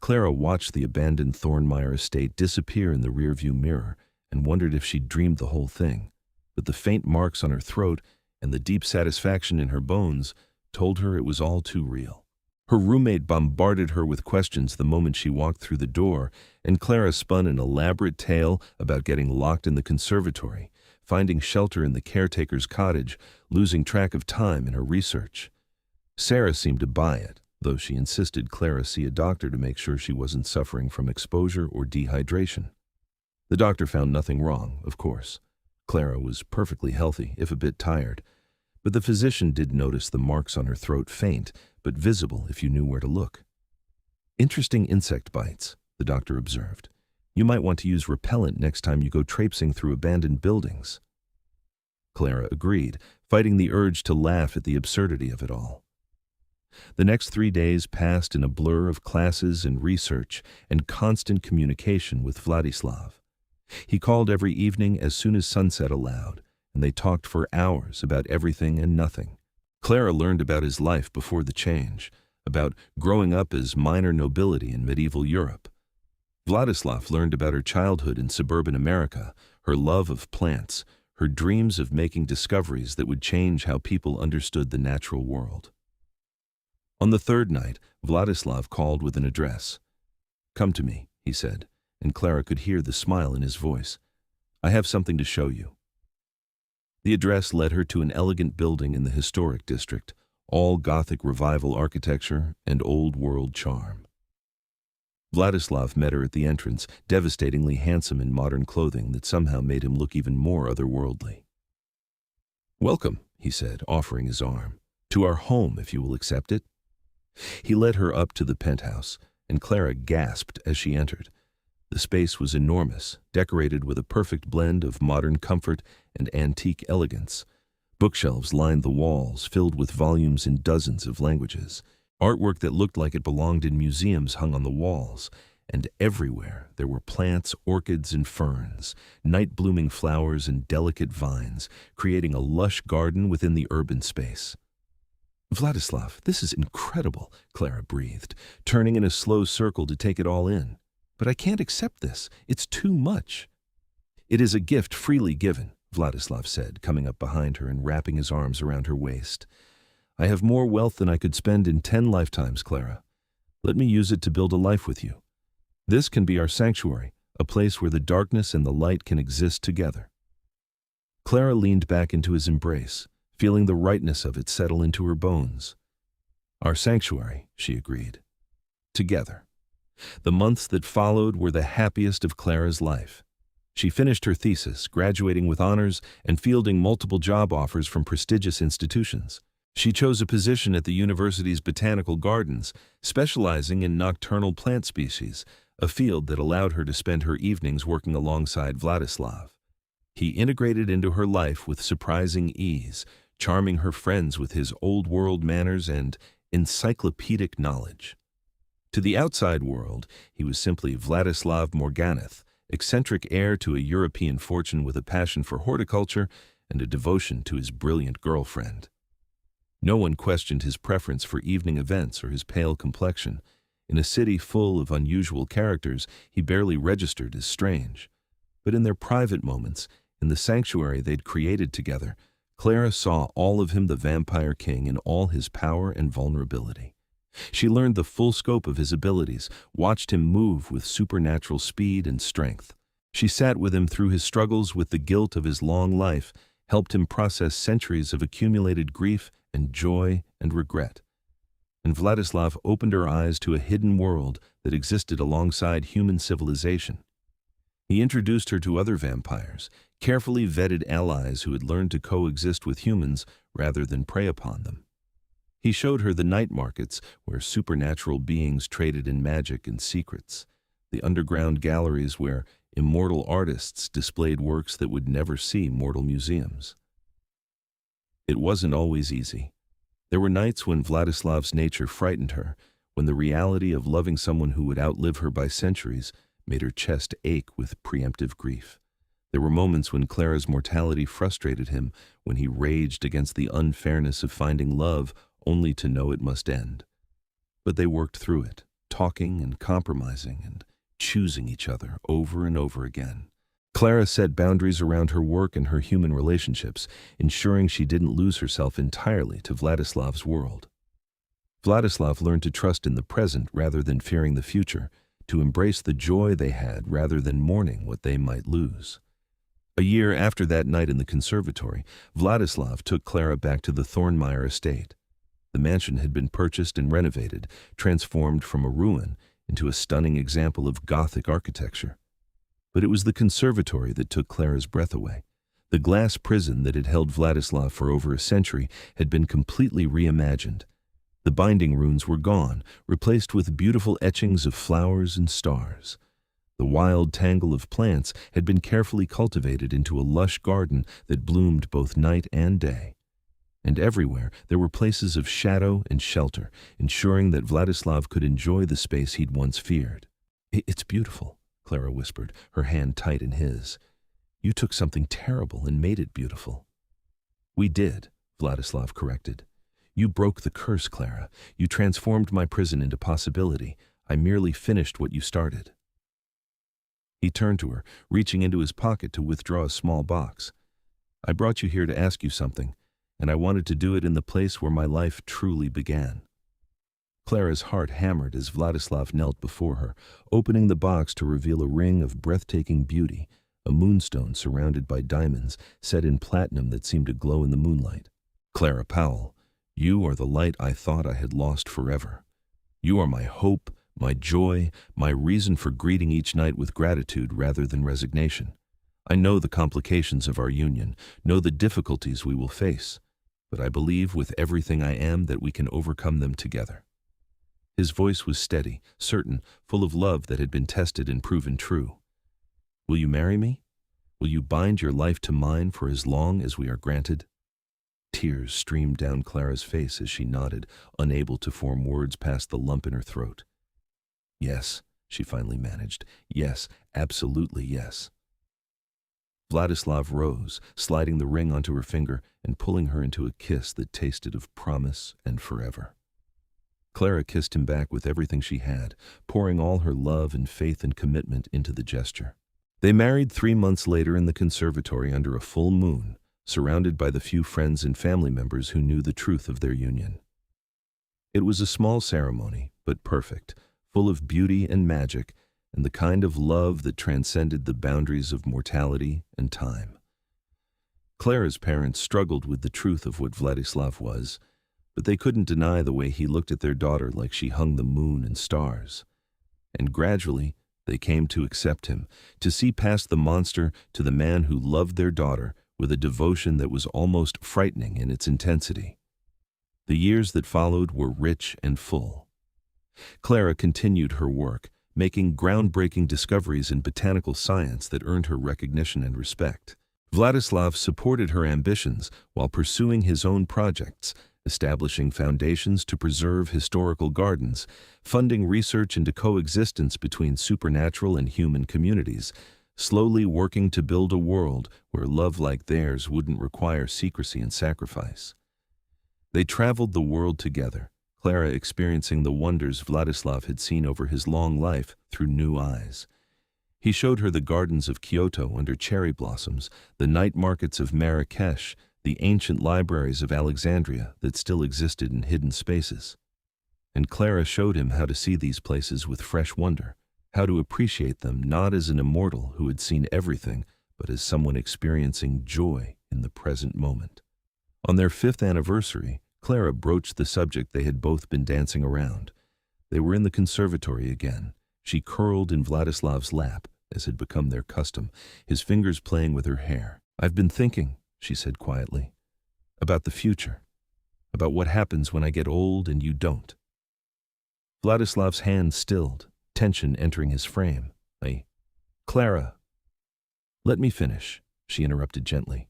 Clara watched the abandoned Thornmeyer estate disappear in the rearview mirror and wondered if she'd dreamed the whole thing. But the faint marks on her throat and the deep satisfaction in her bones told her it was all too real. Her roommate bombarded her with questions the moment she walked through the door, and Clara spun an elaborate tale about getting locked in the conservatory, finding shelter in the caretaker's cottage, losing track of time in her research. Sarah seemed to buy it, though she insisted Clara see a doctor to make sure she wasn't suffering from exposure or dehydration. The doctor found nothing wrong, of course. Clara was perfectly healthy, if a bit tired, but the physician did notice the marks on her throat, faint, but visible if you knew where to look. Interesting insect bites, the doctor observed. You might want to use repellent next time you go traipsing through abandoned buildings. Clara agreed, fighting the urge to laugh at the absurdity of it all. The next 3 days passed in a blur of classes and research and constant communication with Vladislav. He called every evening as soon as sunset allowed, and they talked for hours about everything and nothing. Clara learned about his life before the change, about growing up as minor nobility in medieval Europe. Vladislav learned about her childhood in suburban America, her love of plants, her dreams of making discoveries that would change how people understood the natural world. On the 3rd night, Vladislav called with an address. "Come to me," he said, and Clara could hear the smile in his voice. "I have something to show you." The address led her to an elegant building in the historic district, all Gothic Revival architecture and old-world charm. Vladislav met her at the entrance, devastatingly handsome in modern clothing that somehow made him look even more otherworldly. "Welcome," he said, offering his arm, "to our home, if you will accept it." He led her up to the penthouse, and Clara gasped as she entered. The space was enormous, decorated with a perfect blend of modern comfort and antique elegance. Bookshelves lined the walls, filled with volumes in dozens of languages. Artwork that looked like it belonged in museums hung on the walls, and everywhere there were plants, orchids, and ferns, night-blooming flowers and delicate vines, creating a lush garden within the urban space. "Vladislav, this is incredible," Clara breathed, turning in a slow circle to take it all in. "But I can't accept this. It's too much." "It is a gift freely given," Vladislav said, coming up behind her and wrapping his arms around her waist. "I have more wealth than I could spend in 10 lifetimes, Clara. Let me use it to build a life with you. This can be our sanctuary, a place where the darkness and the light can exist together." Clara leaned back into his embrace, feeling the rightness of it settle into her bones. "Our sanctuary," she agreed. "Together." The months that followed were the happiest of Clara's life. She finished her thesis, graduating with honors and fielding multiple job offers from prestigious institutions. She chose a position at the university's botanical gardens, specializing in nocturnal plant species, a field that allowed her to spend her evenings working alongside Vladislav. He integrated into her life with surprising ease, charming her friends with his old-world manners and encyclopedic knowledge. To the outside world, he was simply Vladislav Morganneth, eccentric heir to a European fortune with a passion for horticulture and a devotion to his brilliant girlfriend. No one questioned his preference for evening events or his pale complexion. In a city full of unusual characters, he barely registered as strange. But in their private moments, in the sanctuary they'd created together, Clara saw all of him, the vampire king, in all his power and vulnerability. She learned the full scope of his abilities, watched him move with supernatural speed and strength. She sat with him through his struggles with the guilt of his long life, helped him process centuries of accumulated grief and joy and regret. And Vladislav opened her eyes to a hidden world that existed alongside human civilization. He introduced her to other vampires, carefully vetted allies who had learned to coexist with humans rather than prey upon them. He showed her the night markets where supernatural beings traded in magic and secrets, the underground galleries where immortal artists displayed works that would never see mortal museums. It wasn't always easy. There were nights when Vladislav's nature frightened her, when the reality of loving someone who would outlive her by centuries made her chest ache with preemptive grief. There were moments when Clara's mortality frustrated him, when he raged against the unfairness of finding love only to know it must end. But they worked through it, talking and compromising and choosing each other over and over again. Clara set boundaries around her work and her human relationships, ensuring she didn't lose herself entirely to Vladislav's world. Vladislav learned to trust in the present rather than fearing the future, to embrace the joy they had rather than mourning what they might lose. A year after that night in the conservatory, Vladislav took Clara back to the Thornmeyer estate. The mansion had been purchased and renovated, transformed from a ruin into a stunning example of Gothic architecture. But it was the conservatory that took Clara's breath away. The glass prison that had held Vladislav for over a century had been completely reimagined. The binding runes were gone, replaced with beautiful etchings of flowers and stars. The wild tangle of plants had been carefully cultivated into a lush garden that bloomed both night and day. And everywhere there were places of shadow and shelter, ensuring that Vladislav could enjoy the space he'd once feared. "It's beautiful," Clara whispered, her hand tight in his. "You took something terrible and made it beautiful." "We did," Vladislav corrected. "You broke the curse, Clara. You transformed my prison into possibility. I merely finished what you started." He turned to her, reaching into his pocket to withdraw a small box. "I brought you here to ask you something, and I wanted to do it in the place where my life truly began." Clara's heart hammered as Vladislav knelt before her, opening the box to reveal a ring of breathtaking beauty, a moonstone surrounded by diamonds set in platinum that seemed to glow in the moonlight. "Clara Powell, you are the light I thought I had lost forever. You are my hope, my joy, my reason for greeting each night with gratitude rather than resignation. I know the complications of our union, know the difficulties we will face, but I believe with everything I am that we can overcome them together." His voice was steady, certain, full of love that had been tested and proven true. "Will you marry me? Will you bind your life to mine for as long as we are granted?" Tears streamed down Clara's face as she nodded, unable to form words past the lump in her throat. "Yes," she finally managed. "Yes, absolutely yes." Vladislav rose, sliding the ring onto her finger and pulling her into a kiss that tasted of promise and forever. Clara kissed him back with everything she had, pouring all her love and faith and commitment into the gesture. They married 3 months later in the conservatory under a full moon, surrounded by the few friends and family members who knew the truth of their union. It was a small ceremony, but perfect, full of beauty and magic, and the kind of love that transcended the boundaries of mortality and time. Clara's parents struggled with the truth of what Vladislav was, but they couldn't deny the way he looked at their daughter like she hung the moon and stars. And gradually, they came to accept him, to see past the monster to the man who loved their daughter with a devotion that was almost frightening in its intensity. The years that followed were rich and full. Clara continued her work, making groundbreaking discoveries in botanical science that earned her recognition and respect. Vladislav supported her ambitions while pursuing his own projects, establishing foundations to preserve historical gardens, funding research into coexistence between supernatural and human communities, slowly working to build a world where love like theirs wouldn't require secrecy and sacrifice. They traveled the world together, Clara experiencing the wonders Vladislav had seen over his long life through new eyes. He showed her the gardens of Kyoto under cherry blossoms, the night markets of Marrakesh, the ancient libraries of Alexandria that still existed in hidden spaces. And Clara showed him how to see these places with fresh wonder, how to appreciate them not as an immortal who had seen everything, but as someone experiencing joy in the present moment. On their 5th anniversary, Clara broached the subject they had both been dancing around. They were in the conservatory again. She curled in Vladislav's lap, as had become their custom, his fingers playing with her hair. "I've been thinking," she said quietly, "about the future, about what happens when I get old and you don't." Vladislav's hand stilled, tension entering his frame. Clara. "Let me finish," she interrupted gently.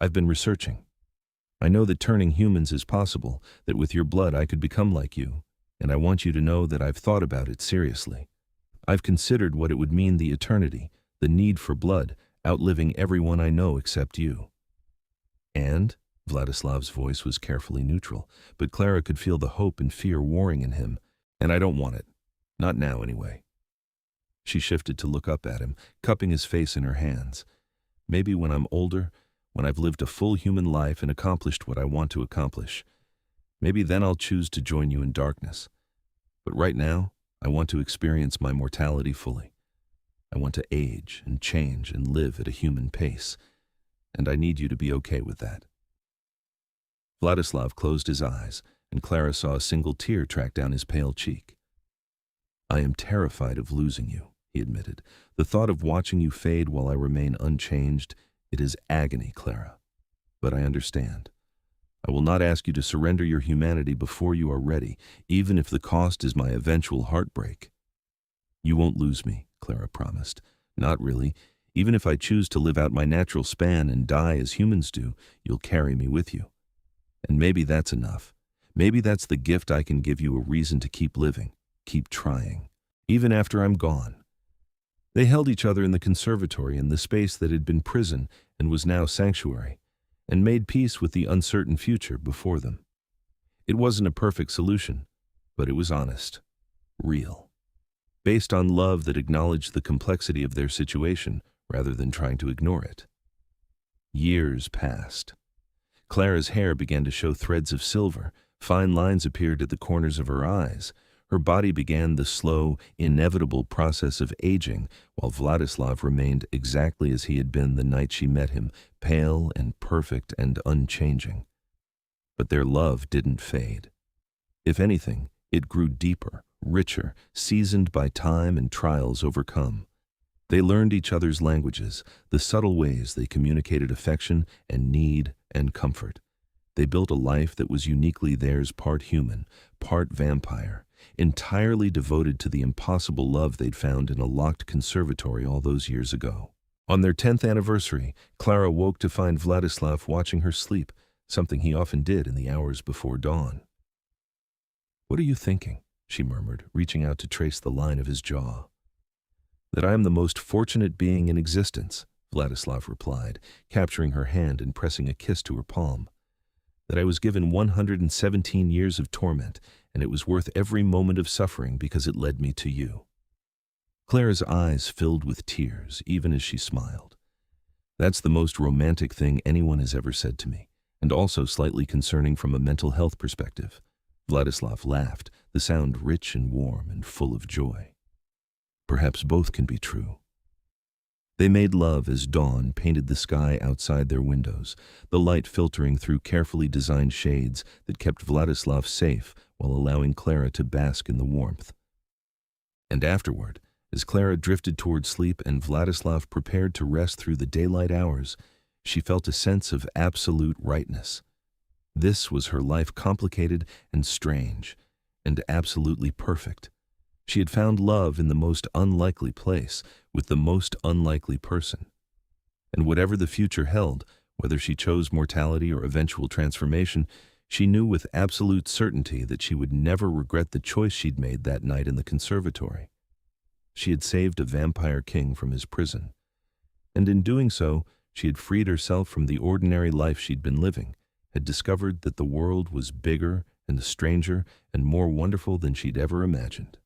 "I've been researching. I know that turning humans is possible, that with your blood I could become like you, and I want you to know that I've thought about it seriously. I've considered what it would mean, the eternity, the need for blood, outliving everyone I know except you." "And?" Vladislav's voice was carefully neutral, but Clara could feel the hope and fear warring in him. "And I don't want it. Not now, anyway." She shifted to look up at him, cupping his face in her hands. "Maybe when I'm older, when I've lived a full human life and accomplished what I want to accomplish, maybe then I'll choose to join you in darkness. But right now, I want to experience my mortality fully. I want to age and change and live at a human pace, and I need you to be okay with that." Vladislav closed his eyes, and Clara saw a single tear track down his pale cheek. "I am terrified of losing you," he admitted. "The thought of watching you fade while I remain unchanged, it is agony, Clara. But I understand. I will not ask you to surrender your humanity before you are ready, even if the cost is my eventual heartbreak." "You won't lose me," Clara promised. "Not really. Even if I choose to live out my natural span and die as humans do, you'll carry me with you. And maybe that's enough. Maybe that's the gift I can give you, a reason to keep living, keep trying, even after I'm gone." They held each other in the conservatory, in the space that had been prison and was now sanctuary, and made peace with the uncertain future before them. It wasn't a perfect solution, but it was honest, real, based on love that acknowledged the complexity of their situation rather than trying to ignore it. Years passed. Clara's hair began to show threads of silver. Fine lines appeared at the corners of her eyes. Her body began the slow, inevitable process of aging, while Vladislav remained exactly as he had been the night she met him, pale and perfect and unchanging. But their love didn't fade. If anything, it grew deeper, richer, seasoned by time and trials overcome. They learned each other's languages, the subtle ways they communicated affection and need and comfort. They built a life that was uniquely theirs, part human, part vampire, entirely devoted to the impossible love they'd found in a locked conservatory all those years ago. On their 10th anniversary, Clara woke to find Vladislav watching her sleep, something he often did in the hours before dawn. "What are you thinking?" she murmured, reaching out to trace the line of his jaw. "That I am the most fortunate being in existence," Vladislav replied, capturing her hand and pressing a kiss to her palm. "That I was given 117 years of torment, and it was worth every moment of suffering because it led me to you." Clara's eyes filled with tears, even as she smiled. "That's the most romantic thing anyone has ever said to me, and also slightly concerning from a mental health perspective." Vladislav laughed, the sound rich and warm and full of joy. "Perhaps both can be true." They made love as dawn painted the sky outside their windows, the light filtering through carefully designed shades that kept Vladislav safe while allowing Clara to bask in the warmth. And afterward, as Clara drifted toward sleep and Vladislav prepared to rest through the daylight hours, she felt a sense of absolute rightness. This was her life, complicated and strange, and absolutely perfect. She had found love in the most unlikely place, with the most unlikely person. And whatever the future held, whether she chose mortality or eventual transformation, she knew with absolute certainty that she would never regret the choice she'd made that night in the conservatory. She had saved a vampire king from his prison, and in doing so, she had freed herself from the ordinary life she'd been living, had discovered that the world was bigger and stranger and more wonderful than she'd ever imagined.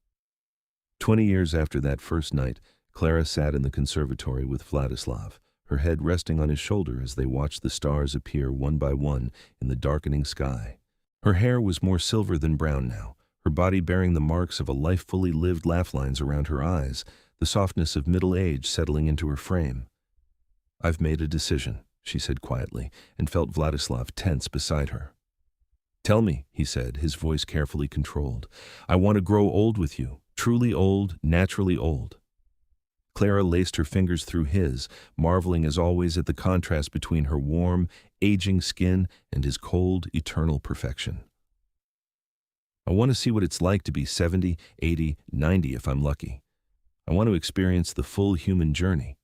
20 years after that first night, Clara sat in the conservatory with Vladislav, her head resting on his shoulder as they watched the stars appear one by one in the darkening sky. Her hair was more silver than brown now, her her body bearing the marks of a life fully lived, laugh lines around her eyes, the softness of middle age settling into her frame. "I've made a decision," she said quietly, and felt Vladislav tense beside her. "Tell me," he said, his voice carefully controlled. "I want to grow old with you, truly old, naturally old." Clara laced her fingers through his, marveling as always at the contrast between her warm, aging skin and his cold, eternal perfection. "I want to see what it's like to be 70, 80, 90 if I'm lucky. I want to experience the full human journey."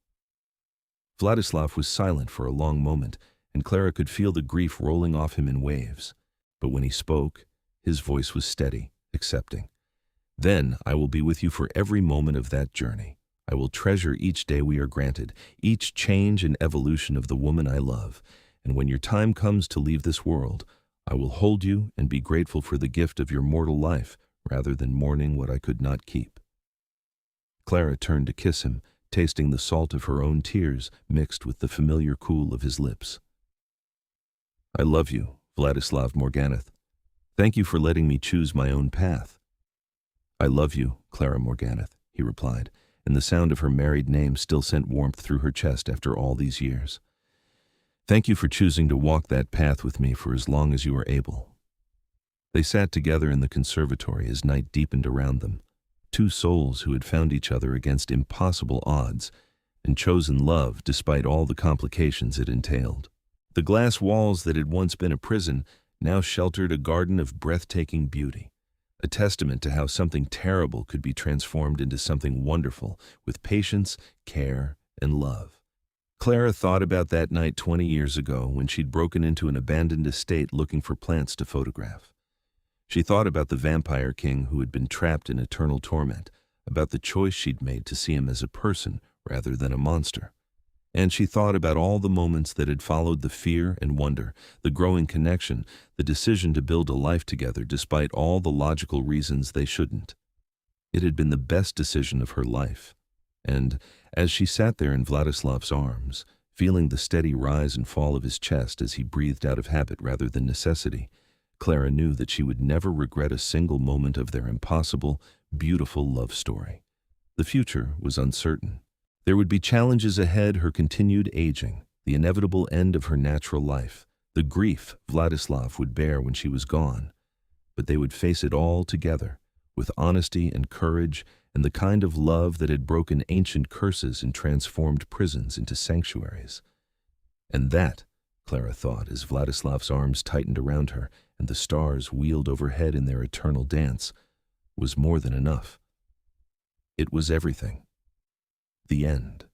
Vladislav was silent for a long moment, and Clara could feel the grief rolling off him in waves. But when he spoke, his voice was steady, accepting. "Then I will be with you for every moment of that journey. I will treasure each day we are granted, each change and evolution of the woman I love. And when your time comes to leave this world, I will hold you and be grateful for the gift of your mortal life, rather than mourning what I could not keep." Clara turned to kiss him, tasting the salt of her own tears mixed with the familiar cool of his lips. "I love you, Vladislav Morganneth. Thank you for letting me choose my own path." "I love you, Clara Morganneth," he replied, and the sound of her married name still sent warmth through her chest after all these years. "Thank you for choosing to walk that path with me for as long as you were able." They sat together in the conservatory as night deepened around them, two souls who had found each other against impossible odds and chosen love despite all the complications it entailed. The glass walls that had once been a prison now sheltered a garden of breathtaking beauty, a testament to how something terrible could be transformed into something wonderful with patience, care, and love. Clara thought about that night 20 years ago when she'd broken into an abandoned estate looking for plants to photograph. She thought about the vampire king who had been trapped in eternal torment, about the choice she'd made to see him as a person rather than a monster. And she thought about all the moments that had followed the fear and wonder, the growing connection, the decision to build a life together despite all the logical reasons they shouldn't. It had been the best decision of her life. And as she sat there in Vladislav's arms, feeling the steady rise and fall of his chest as he breathed out of habit rather than necessity, Clara knew that she would never regret a single moment of their impossible, beautiful love story. The future was uncertain. There would be challenges ahead: her continued aging, the inevitable end of her natural life, the grief Vladislav would bear when she was gone. But they would face it all together, with honesty and courage and the kind of love that had broken ancient curses and transformed prisons into sanctuaries. And that, Clara thought, as Vladislav's arms tightened around her and the stars wheeled overhead in their eternal dance, was more than enough. It was everything. The end.